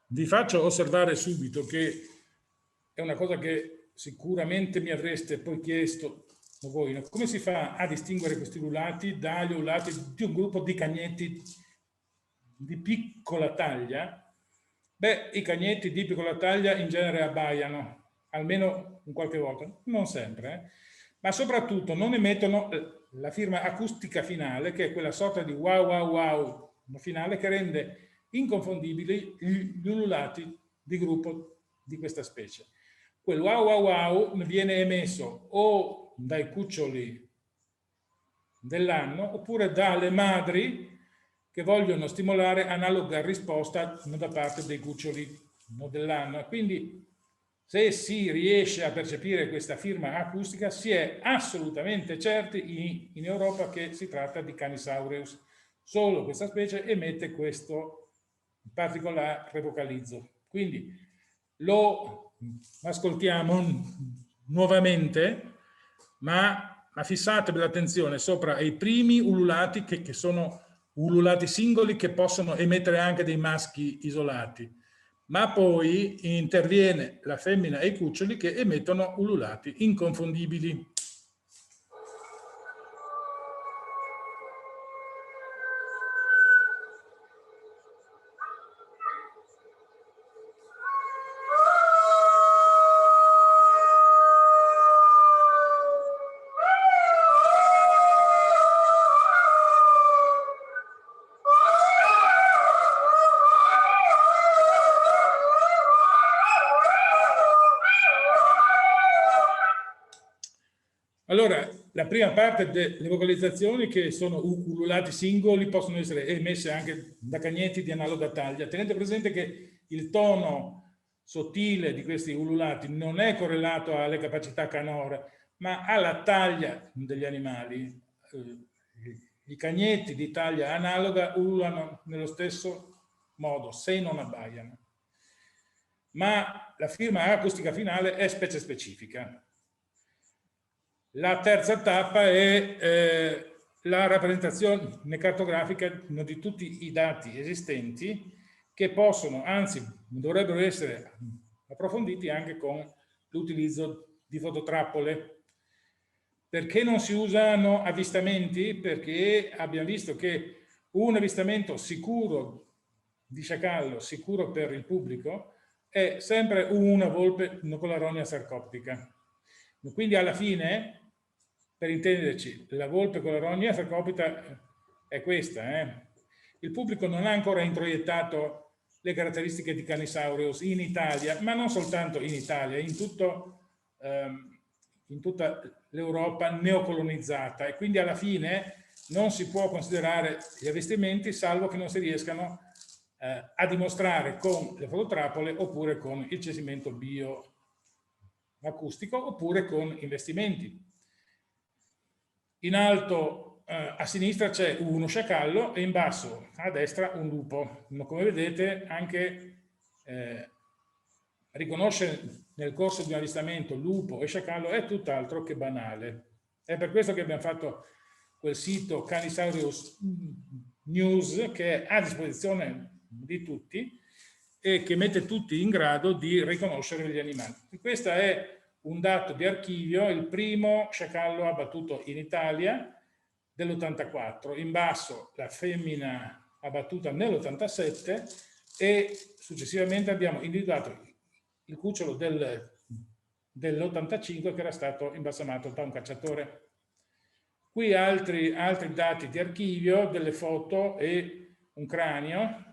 Vi faccio osservare subito che è una cosa che sicuramente mi avreste poi chiesto voi, no? Come si fa a distinguere questi ululati dagli ululati di un gruppo di cagnetti di piccola taglia? Beh, i cagnetti di piccola taglia in genere abbaiano, almeno in qualche volta, non sempre, ma soprattutto non emettono la firma acustica finale, che è quella sorta di wow wow wow finale che rende inconfondibili gli ululati di gruppo di questa specie. Quel wow wow wow viene emesso o dai cuccioli dell'anno oppure dalle madri che vogliono stimolare analoga risposta da parte dei cuccioli dell'anno. Quindi se si riesce a percepire questa firma acustica si è assolutamente certi in Europa che si tratta di Canisaureus. Solo questa specie emette questo particolare vocalizzo. Quindi lo ascoltiamo nuovamente, ma fissatevi l'attenzione sopra ai primi ululati che sono ululati singoli che possono emettere anche dei maschi isolati, ma poi interviene la femmina e i cuccioli che emettono ululati inconfondibili. Allora, la prima parte delle vocalizzazioni, che sono ululati singoli, possono essere emesse anche da cagnetti di analoga taglia. Tenete presente che il tono sottile di questi ululati non è correlato alle capacità canore, ma alla taglia degli animali. I cagnetti di taglia analoga ululano nello stesso modo, se non abbaiano. Ma la firma acustica finale è specie specifica. La terza tappa è la rappresentazione cartografica di tutti i dati esistenti che possono, anzi dovrebbero essere approfonditi anche con l'utilizzo di fototrappole. Perché non si usano avvistamenti? Perché abbiamo visto che un avvistamento sicuro di sciacallo, sicuro per il pubblico, è sempre una volpe con la rogna sarcoptica. Quindi alla fine, per intenderci, la volpe con la rogna sarcoptica è questa. Il pubblico non ha ancora introiettato le caratteristiche di Canisaureus in Italia, ma non soltanto in Italia, in tutta l'Europa neocolonizzata, e quindi alla fine non si può considerare gli avvistamenti salvo che non si riescano a dimostrare con le fototrappole oppure con il censimento bioacustico oppure con investimenti. In alto a sinistra c'è uno sciacallo e in basso a destra un lupo. Come vedete, anche riconoscere nel corso di un avvistamento lupo e sciacallo è tutt'altro che banale. È per questo che abbiamo fatto quel sito Canisaureus News, che è a disposizione di tutti e che mette tutti in grado di riconoscere gli animali. Questo è un dato di archivio, il primo sciacallo abbattuto in Italia dell'84, in basso la femmina abbattuta nell'87 e successivamente abbiamo individuato il cucciolo dell'85 che era stato imbalsamato da un cacciatore. Qui altri dati di archivio, delle foto e un cranio.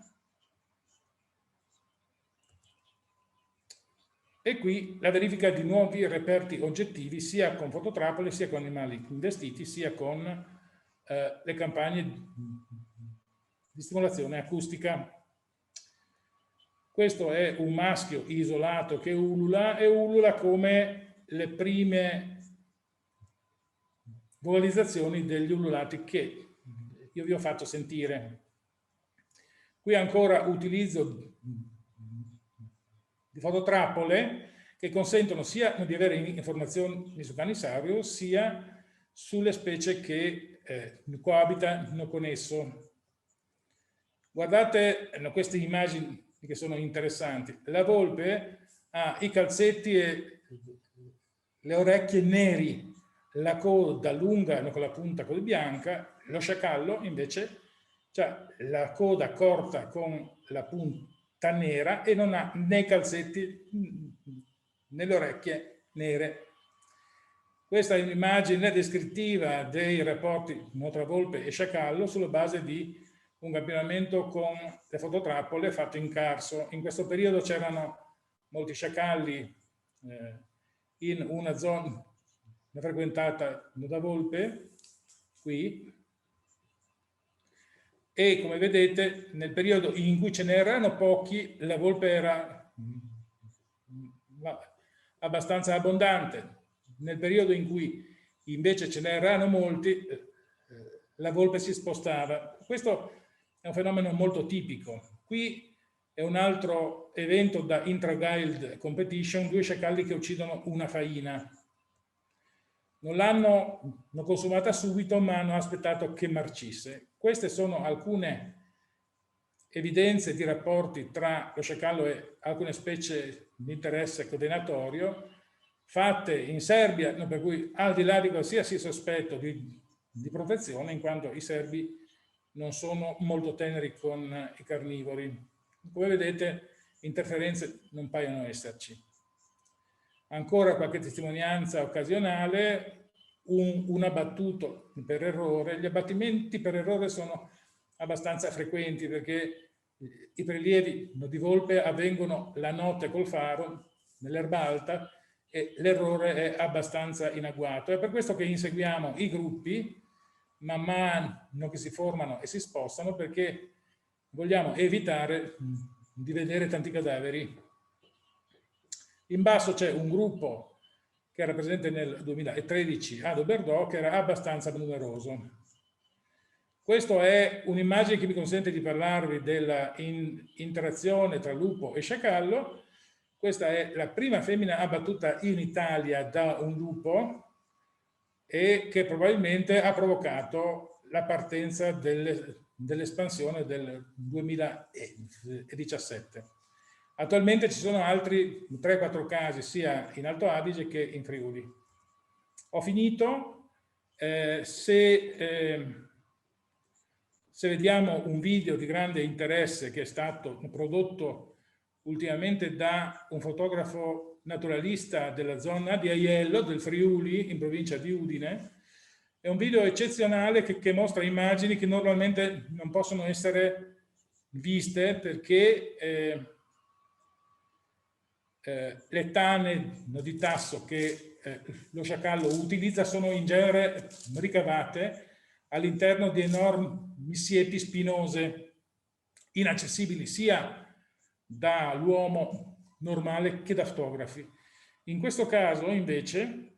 E qui la verifica di nuovi reperti oggettivi sia con fototrappole, sia con animali investiti, sia con le campagne di stimolazione acustica. Questo è un maschio isolato che ulula e ulula come le prime vocalizzazioni degli ululati che io vi ho fatto sentire. Qui ancora utilizzo di fototrappole che consentono sia di avere informazioni su Canisaureus sia sulle specie che coabitano con esso. Guardate queste immagini che sono interessanti. La volpe ha i calzetti e le orecchie neri, la coda lunga con la punta così bianca, lo sciacallo invece ha la coda corta con la punta nera e non ha né calzetti né le orecchie nere. Questa è un'immagine descrittiva dei rapporti tra volpe e sciacallo sulla base di un campionamento con le fototrappole fatto in Carso. In questo periodo c'erano molti sciacalli in una zona frequentata da volpe, qui, e come vedete nel periodo in cui ce n'erano pochi la volpe era abbastanza abbondante. Nel periodo in cui invece ce n'erano molti, la volpe si spostava. Questo è un fenomeno molto tipico. Qui è un altro evento da intra-wild competition, 2 sciacalli che uccidono una faina. Non l'hanno consumata subito, ma hanno aspettato che marcisse. Queste sono alcune evidenze di rapporti tra lo sciacallo e alcune specie di interesse coordinatorio, fatte in Serbia, per cui al di là di qualsiasi sospetto di protezione, in quanto i serbi non sono molto teneri con i carnivori. Come vedete, interferenze non paiono esserci. Ancora qualche testimonianza occasionale, un abbattuto per errore. Gli abbattimenti per errore sono abbastanza frequenti perché i prelievi di volpe avvengono la notte col faro, nell'erba alta, e l'errore è abbastanza in agguato. È per questo che inseguiamo i gruppi man mano che si formano e si spostano, perché vogliamo evitare di vedere tanti cadaveri. In basso c'è un gruppo che era presente nel 2013 ad Oberdo, che era abbastanza numeroso. Questa è un'immagine che mi consente di parlarvi della interazione tra lupo e sciacallo. Questa è la prima femmina abbattuta in Italia da un lupo e che probabilmente ha provocato la partenza dell'espansione del 2017. Attualmente ci sono altri 3-4 casi sia in Alto Adige che in Friuli. Ho finito. Se vediamo un video di grande interesse che è stato prodotto ultimamente da un fotografo naturalista della zona di Aiello, del Friuli, in provincia di Udine, è un video eccezionale che mostra immagini che normalmente non possono essere viste perché le tane di tasso che lo sciacallo utilizza sono in genere ricavate all'interno di enormi siepi spinose, inaccessibili sia dall'uomo normale che da fotografi. In questo caso, invece,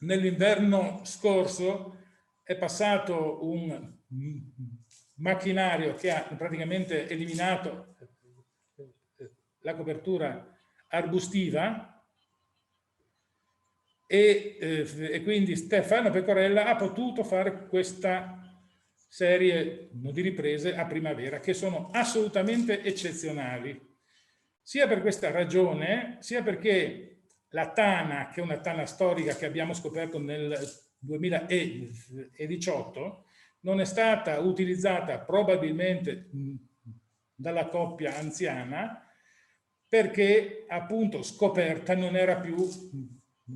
nell'inverno scorso è passato un macchinario che ha praticamente eliminato la copertura arbustiva e quindi Stefano Pecorella ha potuto fare questa serie di riprese a primavera che sono assolutamente eccezionali, sia per questa ragione, sia perché la tana, che è una tana storica che abbiamo scoperto nel 2018, non è stata utilizzata probabilmente dalla coppia anziana perché appunto scoperta non era più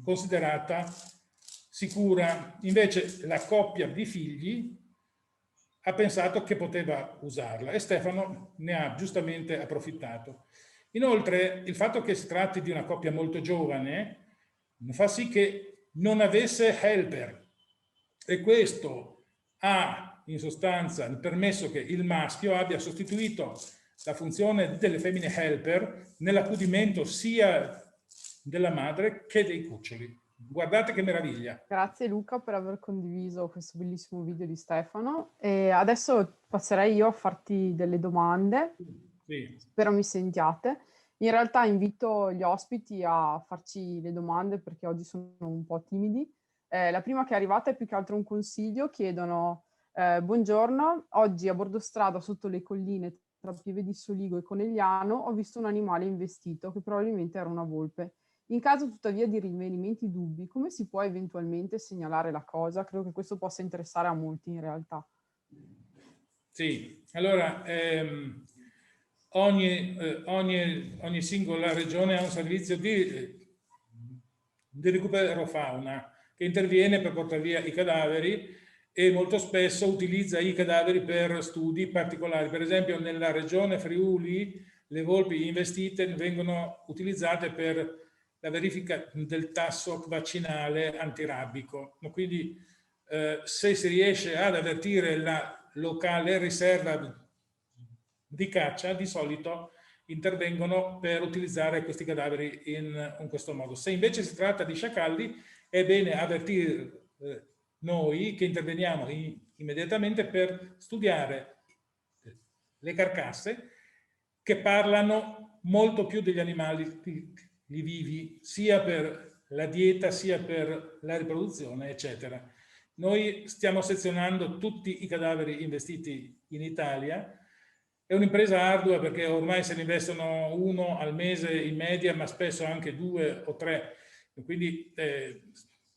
considerata sicura. Invece la coppia di figli ha pensato che poteva usarla e Stefano ne ha giustamente approfittato. Inoltre il fatto che si tratti di una coppia molto giovane fa sì che non avesse helper e questo ha in sostanza permesso che il maschio abbia sostituito la funzione delle femmine helper nell'accudimento sia della madre che dei cuccioli. Guardate che meraviglia. Grazie Luca per aver condiviso questo bellissimo video di Stefano. E adesso passerei io a farti delle domande. Sì. Spero mi sentiate. In realtà invito gli ospiti a farci le domande perché oggi sono un po' timidi. La prima che è arrivata è più che altro un consiglio. Chiedono, buongiorno, oggi a bordo strada sotto le colline tra Pieve di Soligo e Conegliano ho visto un animale investito che probabilmente era una volpe. In caso tuttavia di rinvenimenti dubbi, come si può eventualmente segnalare la cosa? Credo che questo possa interessare a molti in realtà. Sì, allora ogni singola regione ha un servizio di recupero fauna che interviene per portare via i cadaveri e molto spesso utilizza i cadaveri per studi particolari. Per esempio nella regione Friuli le volpi investite vengono utilizzate per la verifica del tasso vaccinale antirabbico. Quindi se si riesce ad avvertire la locale riserva di caccia, di solito intervengono per utilizzare questi cadaveri in questo modo. Se invece si tratta di sciacalli, è bene avvertire noi che interveniamo immediatamente per studiare le carcasse che parlano molto più degli animali vivi, sia per la dieta, sia per la riproduzione, eccetera. Noi stiamo sezionando tutti i cadaveri investiti in Italia. È un'impresa ardua perché ormai se ne investono uno al mese in media, ma spesso anche 2 o 3. Quindi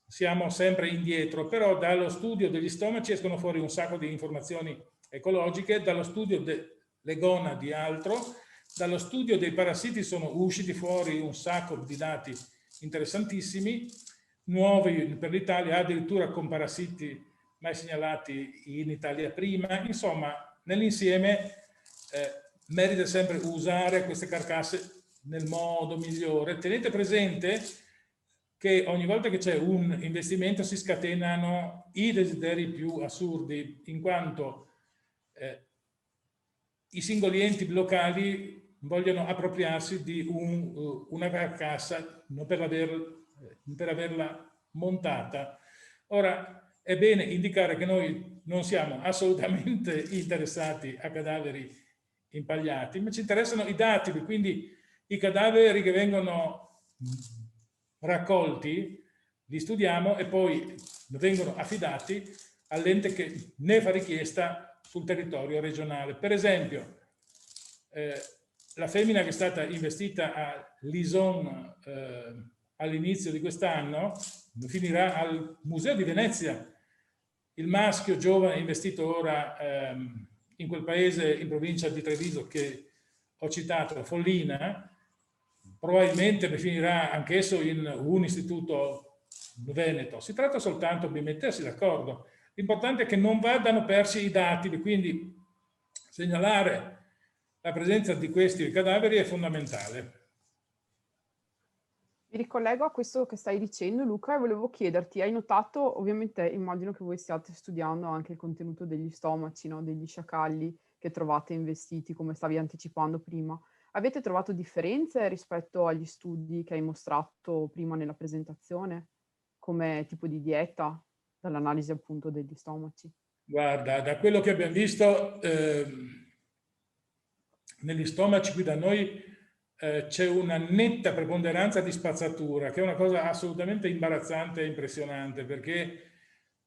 siamo sempre indietro, però dallo studio degli stomaci escono fuori un sacco di informazioni ecologiche, dallo studio delle gonadi altro, dallo studio dei parassiti sono usciti fuori un sacco di dati interessantissimi, nuovi per l'Italia, addirittura con parassiti mai segnalati in Italia prima. Insomma, nell'insieme merita sempre usare queste carcasse nel modo migliore. Tenete presente che ogni volta che c'è un investimento si scatenano i desideri più assurdi, in quanto i singoli enti locali vogliono appropriarsi di una carcassa non per averla montata. Ora è bene indicare che noi non siamo assolutamente interessati a cadaveri impagliati, ma ci interessano i dati, quindi i cadaveri che vengono raccolti li studiamo e poi vengono affidati all'ente che ne fa richiesta sul territorio regionale. Per esempio, la femmina che è stata investita a Lison all'inizio di quest'anno finirà al Museo di Venezia. Il maschio giovane investito ora in quel paese in provincia di Treviso che ho citato, Follina, probabilmente finirà anch'esso in un istituto veneto. Si tratta soltanto di mettersi d'accordo. L'importante è che non vadano persi i dati, quindi segnalare la presenza di questi cadaveri è fondamentale. Mi ricollego a questo che stai dicendo, Luca, e volevo chiederti, hai notato, ovviamente immagino che voi stiate studiando anche il contenuto degli stomaci, no? Degli sciacalli che trovate investiti, come stavi anticipando prima. Avete trovato differenze rispetto agli studi che hai mostrato prima nella presentazione, come tipo di dieta, dall'analisi appunto degli stomaci? Guarda, da quello che abbiamo visto, negli stomaci qui da noi c'è una netta preponderanza di spazzatura, che è una cosa assolutamente imbarazzante e impressionante, perché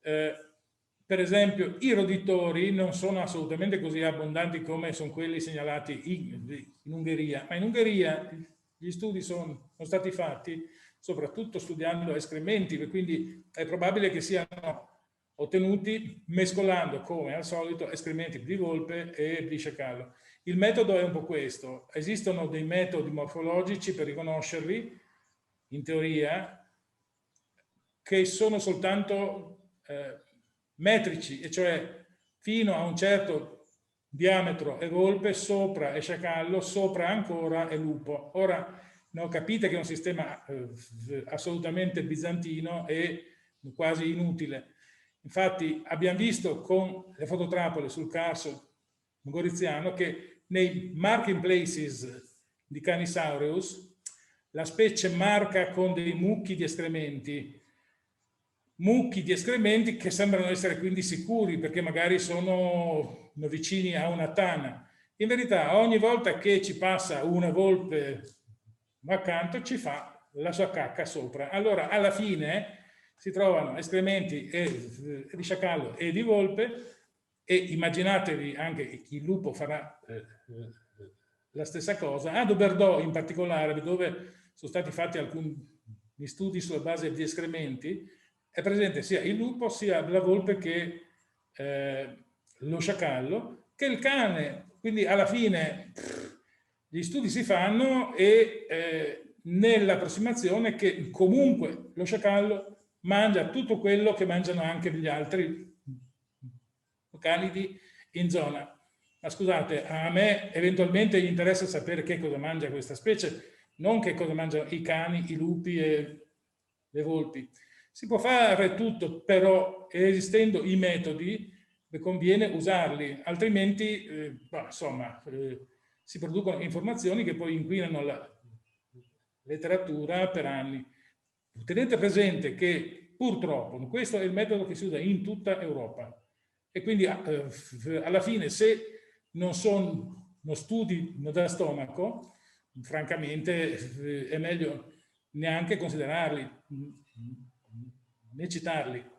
per esempio i roditori non sono assolutamente così abbondanti come sono quelli segnalati in Ungheria, ma in Ungheria gli studi sono stati fatti soprattutto studiando escrementi, quindi è probabile che siano ottenuti mescolando, come al solito, escrementi di volpe e di sciacallo. Il metodo è un po' questo. Esistono dei metodi morfologici per riconoscerli, in teoria, che sono soltanto metrici, e cioè fino a un certo diametro è volpe, sopra è sciacallo, sopra ancora è lupo. Ora, no, capite che è un sistema assolutamente bizantino e quasi inutile. Infatti abbiamo visto con le fototrappole sul carso goriziano che nei marking places di Canisaureus la specie marca con dei mucchi di escrementi che sembrano essere quindi sicuri perché magari sono vicini a una tana. In verità ogni volta che ci passa una volpe accanto ci fa la sua cacca sopra. Allora alla fine si trovano escrementi di sciacallo e di volpe, e immaginatevi anche il lupo farà la stessa cosa. A Doberdò in particolare, dove sono stati fatti alcuni studi sulla base di escrementi, è presente sia il lupo sia la volpe che lo sciacallo, che il cane. Quindi alla fine gli studi si fanno e nell'approssimazione che comunque lo sciacallo mangia tutto quello che mangiano anche gli altri canidi in zona. Ma scusate, a me eventualmente interessa sapere che cosa mangia questa specie, non che cosa mangiano i cani, i lupi e le volpi. Si può fare tutto, però esistendo i metodi conviene usarli, altrimenti insomma, si producono informazioni che poi inquinano la letteratura per anni. Tenete presente che purtroppo questo è il metodo che si usa in tutta Europa e quindi alla fine se non sono studi da stomaco, francamente è meglio neanche considerarli, né citarli.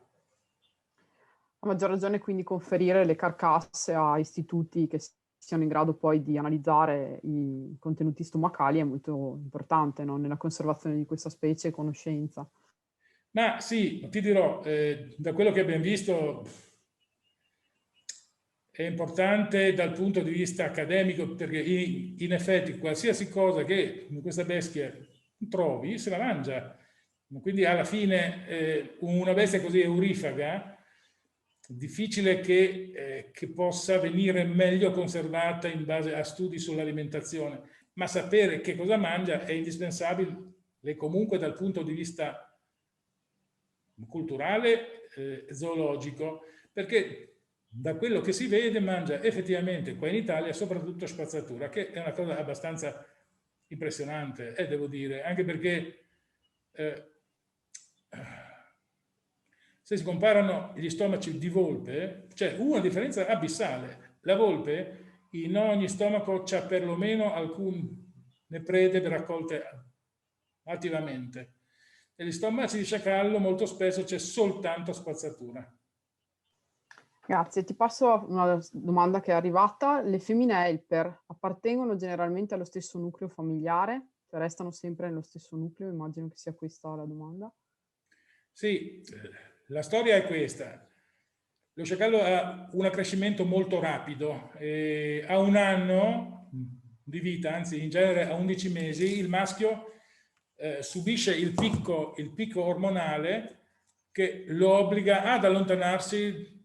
A maggior ragione quindi conferire le carcasse a istituti che siano in grado poi di analizzare i contenuti stomacali è molto importante, no? Nella conservazione di questa specie e conoscenza. Ma sì, ti dirò, da quello che abbiamo visto è importante dal punto di vista accademico, perché in effetti qualsiasi cosa che questa bestia trovi se la mangia. Quindi alla fine una bestia così eurifaga difficile che possa venire meglio conservata in base a studi sull'alimentazione, ma sapere che cosa mangia è indispensabile comunque dal punto di vista culturale, zoologico, perché da quello che si vede mangia effettivamente qua in Italia soprattutto spazzatura, che è una cosa abbastanza impressionante, devo dire, anche perché se si comparano gli stomaci di volpe, c'è una differenza abissale. La volpe in ogni stomaco c'ha perlomeno alcune prede raccolte attivamente. Negli stomaci di sciacallo molto spesso c'è soltanto spazzatura. Grazie, ti passo una domanda che è arrivata. Le femmine helper appartengono generalmente allo stesso nucleo familiare? Cioè restano sempre nello stesso nucleo? Immagino che sia questa la domanda. Sì, la storia è questa. Lo sciacallo ha un accrescimento molto rapido. A un anno di vita, anzi in genere a 11 mesi, il maschio subisce il picco ormonale che lo obbliga ad allontanarsi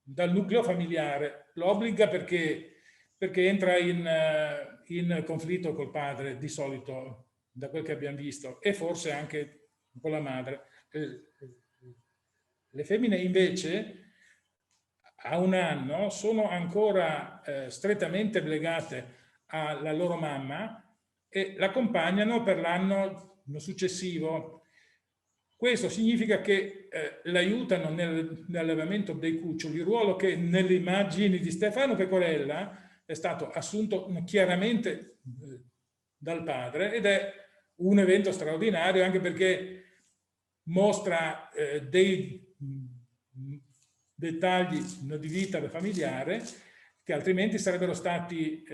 dal nucleo familiare. Lo obbliga perché entra in conflitto col padre, di solito, da quel che abbiamo visto, e forse anche con la madre. Le femmine invece a un anno sono ancora strettamente legate alla loro mamma e l'accompagnano per l'anno successivo. Questo significa che l'aiutano nell'allevamento dei cuccioli, ruolo che nelle immagini di Stefano Pecorella è stato assunto chiaramente dal padre ed è un evento straordinario anche perché mostra dei dettagli di vita familiare che altrimenti sarebbero stati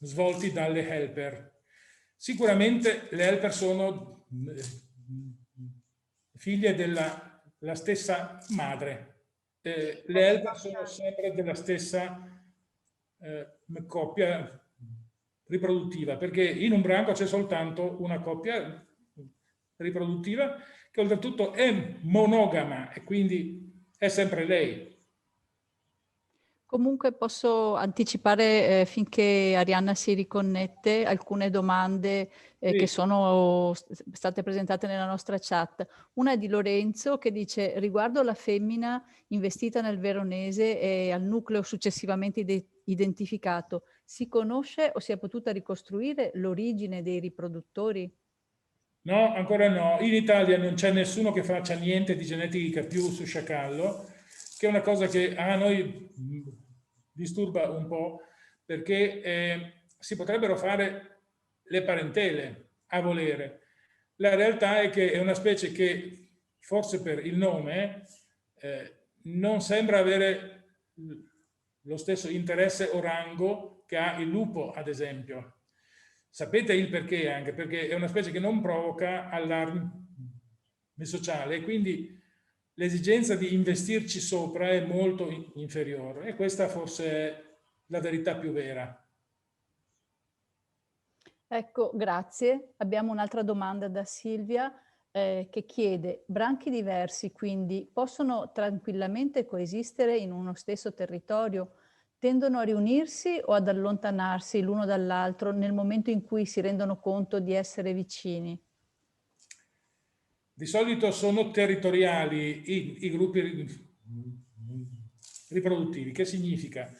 svolti dalle helper. Sicuramente le helper sono figlie della stessa madre. Le helper sono sempre della stessa coppia riproduttiva, perché in un branco c'è soltanto una coppia riproduttiva che oltretutto è monogama e quindi è sempre lei. Comunque posso anticipare finché Arianna si riconnette alcune domande Sì. che sono state presentate nella nostra chat. Una è di Lorenzo che dice: riguardo la femmina investita nel Veronese e al nucleo successivamente identificato, si conosce o si è potuta ricostruire l'origine dei riproduttori? No, ancora no. In Italia non c'è nessuno che faccia niente di genetica più su sciacallo, che è una cosa che a noi disturba un po', perché si potrebbero fare le parentele a volere. La realtà è che è una specie che, forse per il nome, non sembra avere lo stesso interesse o rango che ha il lupo, ad esempio. Sapete il perché anche? Perché è una specie che non provoca allarme sociale e quindi l'esigenza di investirci sopra è molto inferiore e questa forse è la verità più vera. Ecco, grazie. Abbiamo un'altra domanda da Silvia. che chiede: branchi diversi quindi possono tranquillamente coesistere in uno stesso territorio? Tendono a riunirsi o ad allontanarsi l'uno dall'altro nel momento in cui si rendono conto di essere vicini? Di solito sono territoriali i gruppi riproduttivi, che significa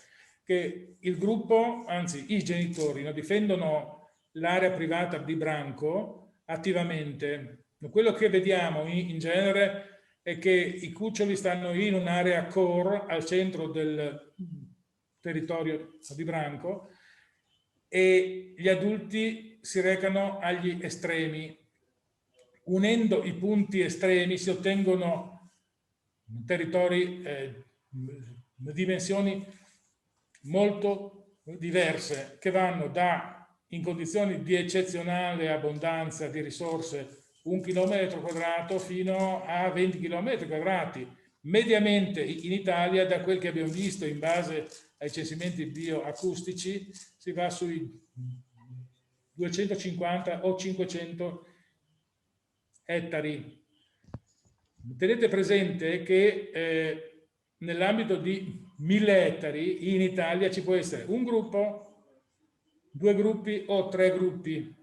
che il gruppo, anzi i genitori, no, difendono l'area privata di branco attivamente. Quello che vediamo in genere è che i cuccioli stanno in un'area core al centro del territorio di branco e gli adulti si recano agli estremi. Unendo i punti estremi si ottengono territori, dimensioni molto diverse, che vanno in condizioni di eccezionale abbondanza di risorse 1 chilometro quadrato fino a 20 chilometri quadrati. Mediamente in Italia, da quel che abbiamo visto in base ai censimenti bioacustici, si va sui 250 o 500 ettari. Tenete presente che nell'ambito di 1000 ettari in Italia ci può essere un gruppo, 2 gruppi o 3 gruppi.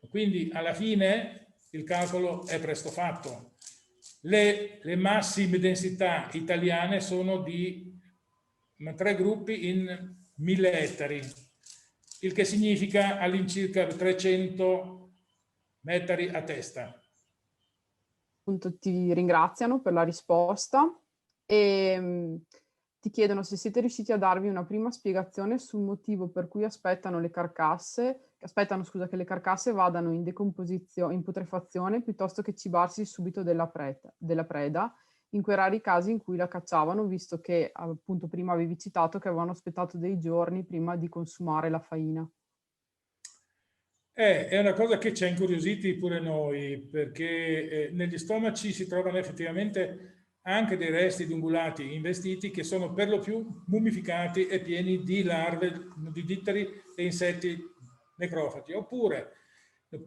Quindi alla fine il calcolo è presto fatto. Le massime densità italiane sono di 3 gruppi in 1000 ettari, il che significa all'incirca 300 metri a testa. Appunto ti ringraziano per la risposta e ti chiedono se siete riusciti a darvi una prima spiegazione sul motivo per cui aspettano che le carcasse vadano in decomposizione, in putrefazione, piuttosto che cibarsi subito della preda, in quei rari casi in cui la cacciavano, visto che appunto prima avevi citato che avevano aspettato dei giorni prima di consumare la faina. È una cosa che ci ha incuriositi pure noi, perché negli stomaci si trovano effettivamente anche dei resti di ungulati investiti che sono per lo più mummificati e pieni di larve, di ditteri e insetti necrofagi, oppure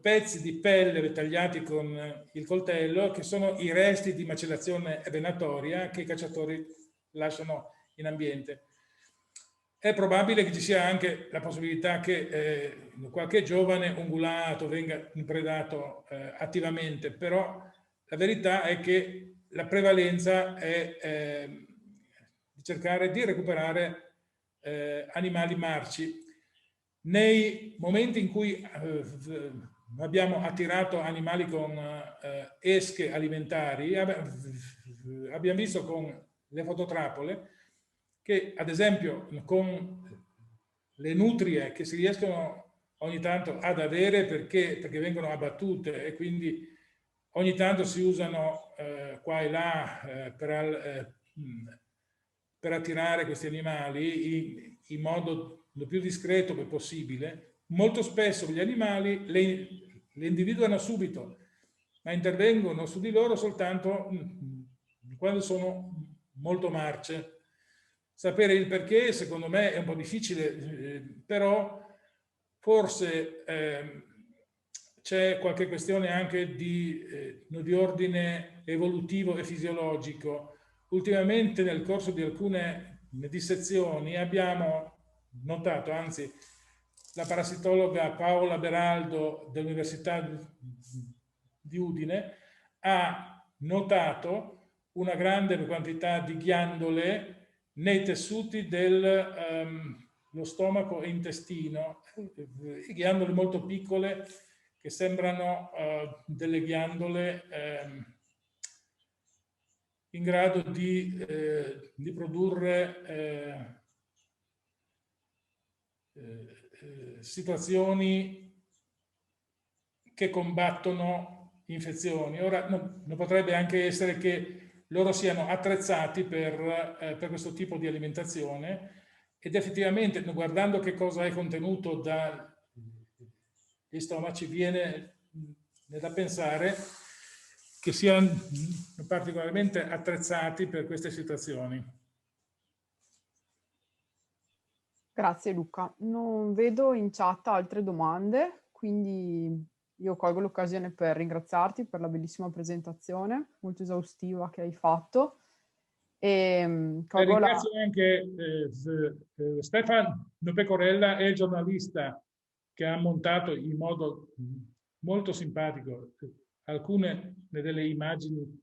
pezzi di pelle tagliati con il coltello che sono i resti di macellazione venatoria che i cacciatori lasciano in ambiente. È probabile che ci sia anche la possibilità che qualche giovane ungulato venga predato attivamente, però la verità è che la prevalenza è di cercare di recuperare animali marci. Nei momenti in cui abbiamo attirato animali con esche alimentari, abbiamo visto con le fototrappole che ad esempio con le nutrie che si riescono ogni tanto ad avere perché vengono abbattute e quindi ogni tanto si usano qua e là per attirare questi animali in modo lo più discreto possibile. Molto spesso gli animali le individuano subito, ma intervengono su di loro soltanto quando sono molto marce. Sapere il perché secondo me è un po' difficile, però forse c'è qualche questione anche di ordine evolutivo e fisiologico. Ultimamente nel corso di alcune dissezioni abbiamo notato, anzi la parassitologa Paola Beraldo dell'Università di Udine ha notato una grande quantità di ghiandole nei tessuti dello stomaco e intestino, ghiandole molto piccole che sembrano delle ghiandole in grado di produrre situazioni che combattono infezioni. Ora, non potrebbe anche essere che loro siano attrezzati per questo tipo di alimentazione ed effettivamente, guardando che cosa è contenuto dagli stomaci, viene da pensare che siano particolarmente attrezzati per queste situazioni. Grazie Luca. Non vedo in chat altre domande, quindi Io colgo l'occasione per ringraziarti per la bellissima presentazione, molto esaustiva che hai fatto. E colgo la... Ringrazio anche Stefano Pecorella, è il giornalista che ha montato in modo molto simpatico alcune delle immagini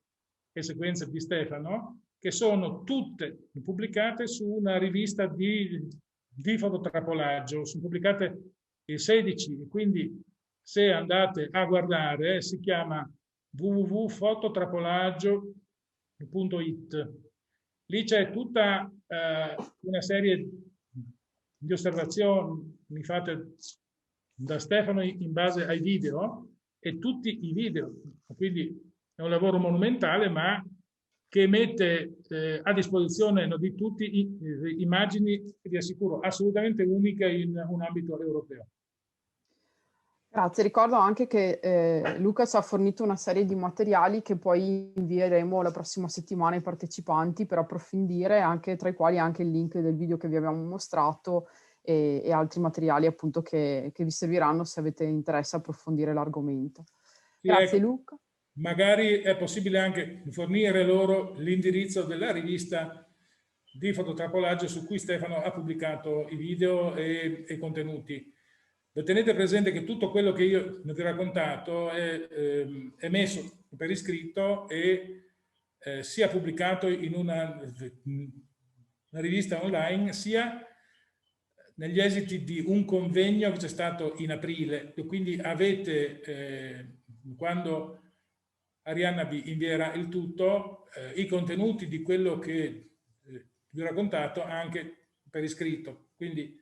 e sequenze di Stefano, che sono tutte pubblicate su una rivista di fototrapolaggio, sono pubblicate il 16, quindi se andate a guardare si chiama www.fototrapolaggio.it. Lì c'è tutta una serie di osservazioni fatte da Stefano in base ai video, e tutti i video, quindi è un lavoro monumentale, ma che mette a disposizione di tutti immagini, vi assicuro, assolutamente uniche in un ambito europeo. Grazie, ricordo anche che Luca ci ha fornito una serie di materiali che poi invieremo la prossima settimana ai partecipanti per approfondire, anche tra i quali anche il link del video che vi abbiamo mostrato e altri materiali appunto che vi serviranno se avete interesse a approfondire l'argomento. Sì, Grazie ecco, Luca. magari è possibile anche fornire loro l'indirizzo della rivista di fototrapolaggio su cui Stefano ha pubblicato i video e i contenuti. Tenete presente che tutto quello che io vi ho raccontato è messo per iscritto e sia pubblicato in una rivista online, sia negli esiti di un convegno che c'è stato in aprile. Quindi avete, quando Arianna vi invierà il tutto, i contenuti di quello che vi ho raccontato anche per iscritto. Quindi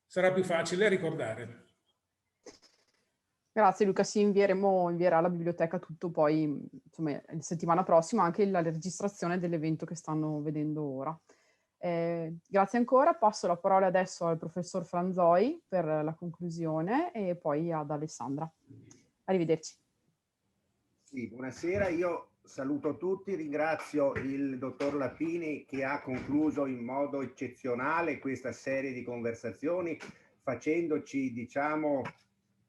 sarà più facile ricordare. Grazie Luca, sì, invierà alla biblioteca tutto poi, insomma, la settimana prossima anche la registrazione dell'evento che stanno vedendo ora. Grazie ancora, passo la parola adesso al professor Franzoi per la conclusione e poi ad Alessandra. Arrivederci. Sì, buonasera, io saluto tutti, ringrazio il dottor Lapini che ha concluso in modo eccezionale questa serie di conversazioni facendoci, diciamo,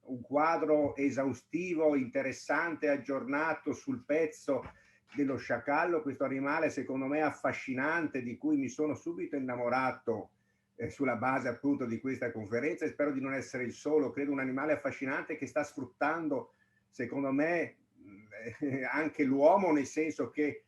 un quadro esaustivo, interessante, aggiornato sul pezzo dello sciacallo, questo animale secondo me affascinante di cui mi sono subito innamorato sulla base appunto di questa conferenza, e spero di non essere il solo. Credo un animale affascinante che sta sfruttando secondo me anche l'uomo, nel senso che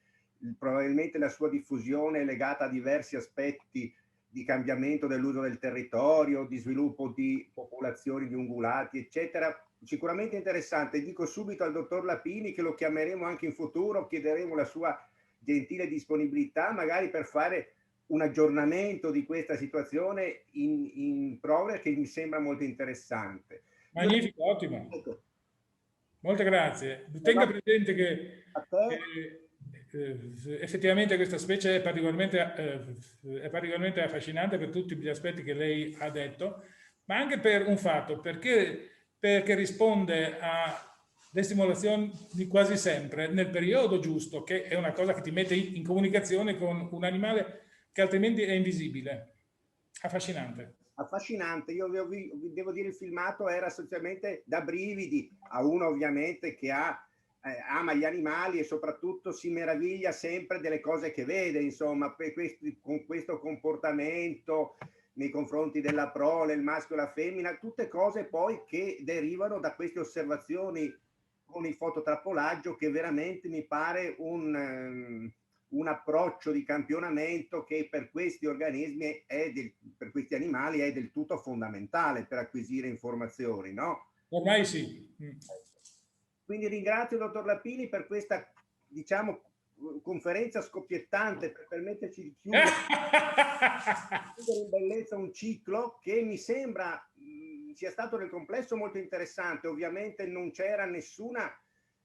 probabilmente la sua diffusione è legata a diversi aspetti di cambiamento dell'uso del territorio, di sviluppo di popolazioni di ungulati, eccetera. Sicuramente interessante. Dico subito al dottor Lapini che lo chiameremo anche in futuro, chiederemo la sua gentile disponibilità, magari per fare un aggiornamento di questa situazione in progress, che mi sembra molto interessante. Magnifico, ottimo. Molte grazie. Tenga presente che effettivamente questa specie è particolarmente affascinante per tutti gli aspetti che lei ha detto, ma anche per un fatto, perché risponde alle stimolazioni quasi sempre nel periodo giusto, che è una cosa che ti mette in comunicazione con un animale che altrimenti è invisibile. Affascinante. Affascinante. Io devo dire, il filmato era sostanzialmente da brividi a uno ovviamente che ama gli animali e soprattutto si meraviglia sempre delle cose che vede, insomma, con questo comportamento nei confronti della prole, il maschio e la femmina, tutte cose poi che derivano da queste osservazioni con il fototrappolaggio, che veramente mi pare un approccio di campionamento che per questi organismi per questi animali è del tutto fondamentale per acquisire informazioni, no? Ormai sì. Quindi ringrazio il dottor Lapini per questa, diciamo, conferenza scoppiettante, per permetterci di chiudere in bellezza un ciclo che mi sembra sia stato nel complesso molto interessante. Ovviamente non c'era nessuna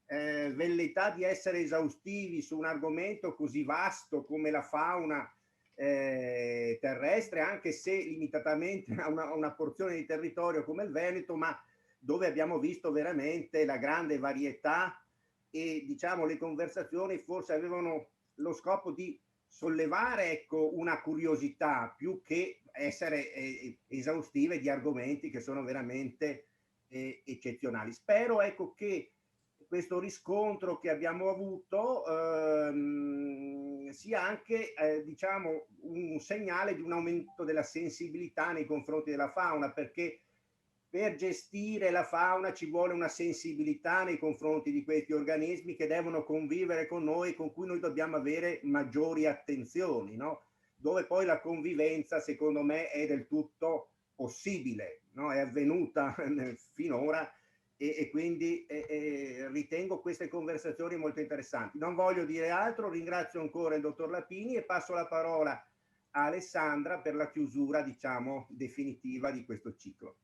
velleità di essere esaustivi su un argomento così vasto come la fauna terrestre, anche se limitatamente a una porzione di territorio come il Veneto, ma dove abbiamo visto veramente la grande varietà, e diciamo le conversazioni forse avevano lo scopo di sollevare, ecco, una curiosità più che essere esaustive di argomenti che sono veramente eccezionali. Spero, ecco, che questo riscontro che abbiamo avuto sia anche, diciamo, un segnale di un aumento della sensibilità nei confronti della fauna, perché per gestire la fauna ci vuole una sensibilità nei confronti di questi organismi che devono convivere con noi, con cui noi dobbiamo avere maggiori attenzioni, no? Dove poi la convivenza, secondo me, è del tutto possibile, no? È avvenuta finora e quindi ritengo queste conversazioni molto interessanti. Non voglio dire altro, ringrazio ancora il dottor Lapini e passo la parola a Alessandra per la chiusura, diciamo, definitiva di questo ciclo.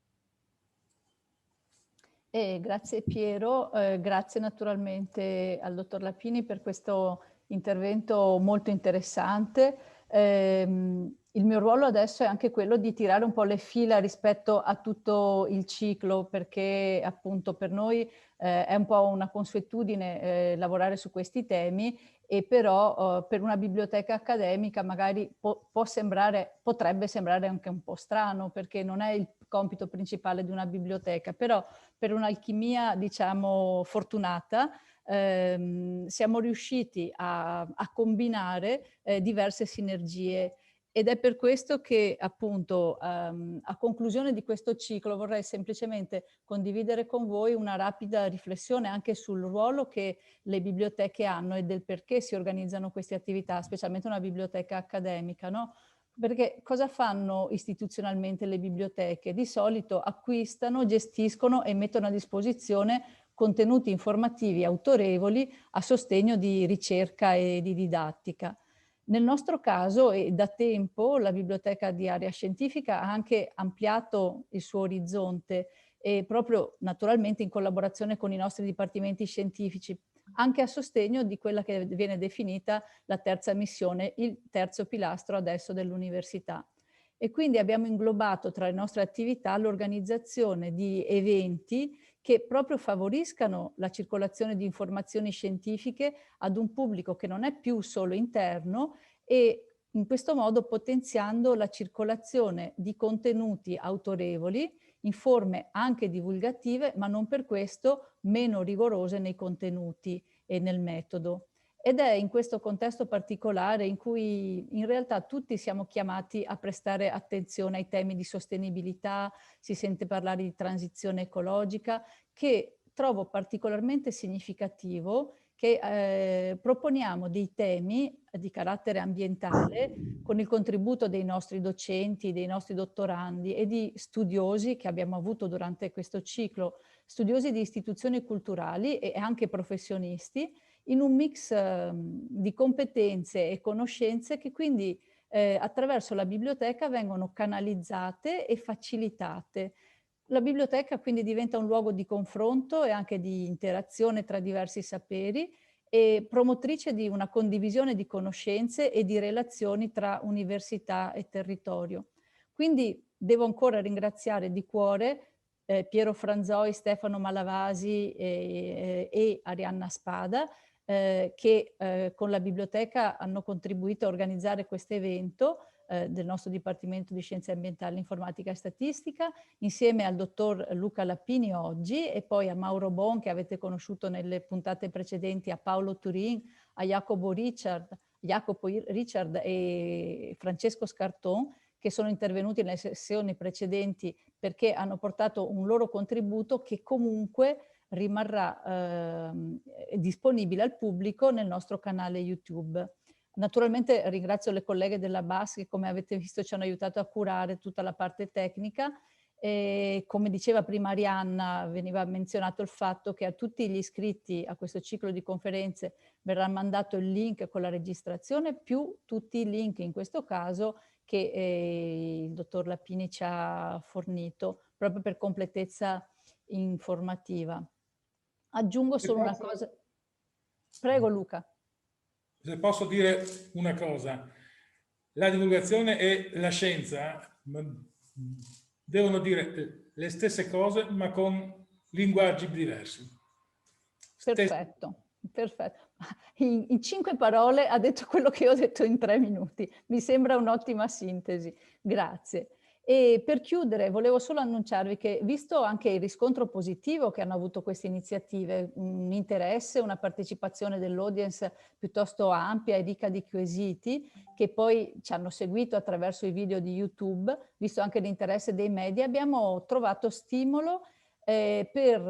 Grazie Piero, grazie naturalmente al dottor Lapini per questo intervento molto interessante. Il mio ruolo adesso è anche quello di tirare un po' le fila rispetto a tutto il ciclo, perché appunto per noi è un po' una consuetudine lavorare su questi temi, e però per una biblioteca accademica magari potrebbe sembrare anche un po' strano, perché non è il compito principale di una biblioteca, però per un'alchimia, diciamo, fortunata, siamo riusciti a combinare diverse sinergie, ed è per questo che appunto a conclusione di questo ciclo vorrei semplicemente condividere con voi una rapida riflessione anche sul ruolo che le biblioteche hanno e del perché si organizzano queste attività, specialmente una biblioteca accademica, no? Perché cosa fanno istituzionalmente le biblioteche? Di solito acquistano, gestiscono e mettono a disposizione contenuti informativi autorevoli a sostegno di ricerca e di didattica. Nel nostro caso, e da tempo, la biblioteca di area scientifica ha anche ampliato il suo orizzonte, e proprio naturalmente in collaborazione con i nostri dipartimenti scientifici, anche a sostegno di quella che viene definita la terza missione, il terzo pilastro adesso dell'università. E quindi abbiamo inglobato tra le nostre attività l'organizzazione di eventi che proprio favoriscano la circolazione di informazioni scientifiche ad un pubblico che non è più solo interno, e in questo modo potenziando la circolazione di contenuti autorevoli in forme anche divulgative, ma non per questo meno rigorose nei contenuti e nel metodo. Ed è in questo contesto particolare in cui in realtà tutti siamo chiamati a prestare attenzione ai temi di sostenibilità, si sente parlare di transizione ecologica, che trovo particolarmente significativo che proponiamo dei temi di carattere ambientale con il contributo dei nostri docenti, dei nostri dottorandi e di studiosi che abbiamo avuto durante questo ciclo, studiosi di istituzioni culturali e anche professionisti, in un mix di competenze e conoscenze che quindi attraverso la biblioteca vengono canalizzate e facilitate. La biblioteca quindi diventa un luogo di confronto e anche di interazione tra diversi saperi, e promotrice di una condivisione di conoscenze e di relazioni tra università e territorio. Quindi devo ancora ringraziare di cuore Piero Franzoi, Stefano Malavasi e Arianna Spada, che con la biblioteca hanno contribuito a organizzare questo evento del nostro Dipartimento di Scienze Ambientali, Informatica e Statistica, insieme al dottor Luca Lapini oggi, e poi a Mauro Bon, che avete conosciuto nelle puntate precedenti, a Paolo Turin, a Jacopo Richard e Francesco Scarton, che sono intervenuti nelle sessioni precedenti perché hanno portato un loro contributo che comunque rimarrà disponibile al pubblico nel nostro canale YouTube. Naturalmente ringrazio le colleghe della BAS che, come avete visto, ci hanno aiutato a curare tutta la parte tecnica, e come diceva prima Arianna, veniva menzionato il fatto che a tutti gli iscritti a questo ciclo di conferenze verrà mandato il link con la registrazione, più tutti i link in questo caso che il dottor Lapini ci ha fornito, proprio per completezza informativa. Aggiungo solo una cosa. Prego Luca. Se posso dire una cosa, la divulgazione e la scienza devono dire le stesse cose ma con linguaggi diversi. Perfetto, perfetto. In 5 parole ha detto quello che ho detto in 3 minuti. Mi sembra un'ottima sintesi. Grazie. E per chiudere volevo solo annunciarvi che, visto anche il riscontro positivo che hanno avuto queste iniziative, un interesse, una partecipazione dell'audience piuttosto ampia e ricca di quesiti, che poi ci hanno seguito attraverso i video di YouTube, visto anche l'interesse dei media, abbiamo trovato stimolo per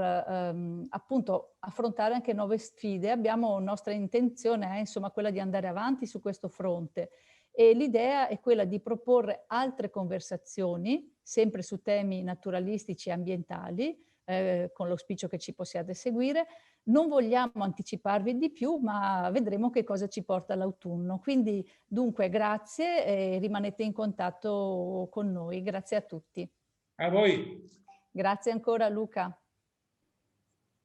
appunto affrontare anche nuove sfide. Abbiamo nostra intenzione, insomma, quella di andare avanti su questo fronte. E l'idea è quella di proporre altre conversazioni, sempre su temi naturalistici e ambientali, con l'auspicio che ci possiate seguire. Non vogliamo anticiparvi di più, ma vedremo che cosa ci porta l'autunno. Quindi, dunque, grazie e rimanete in contatto con noi. Grazie a tutti. A voi. Grazie ancora, Luca.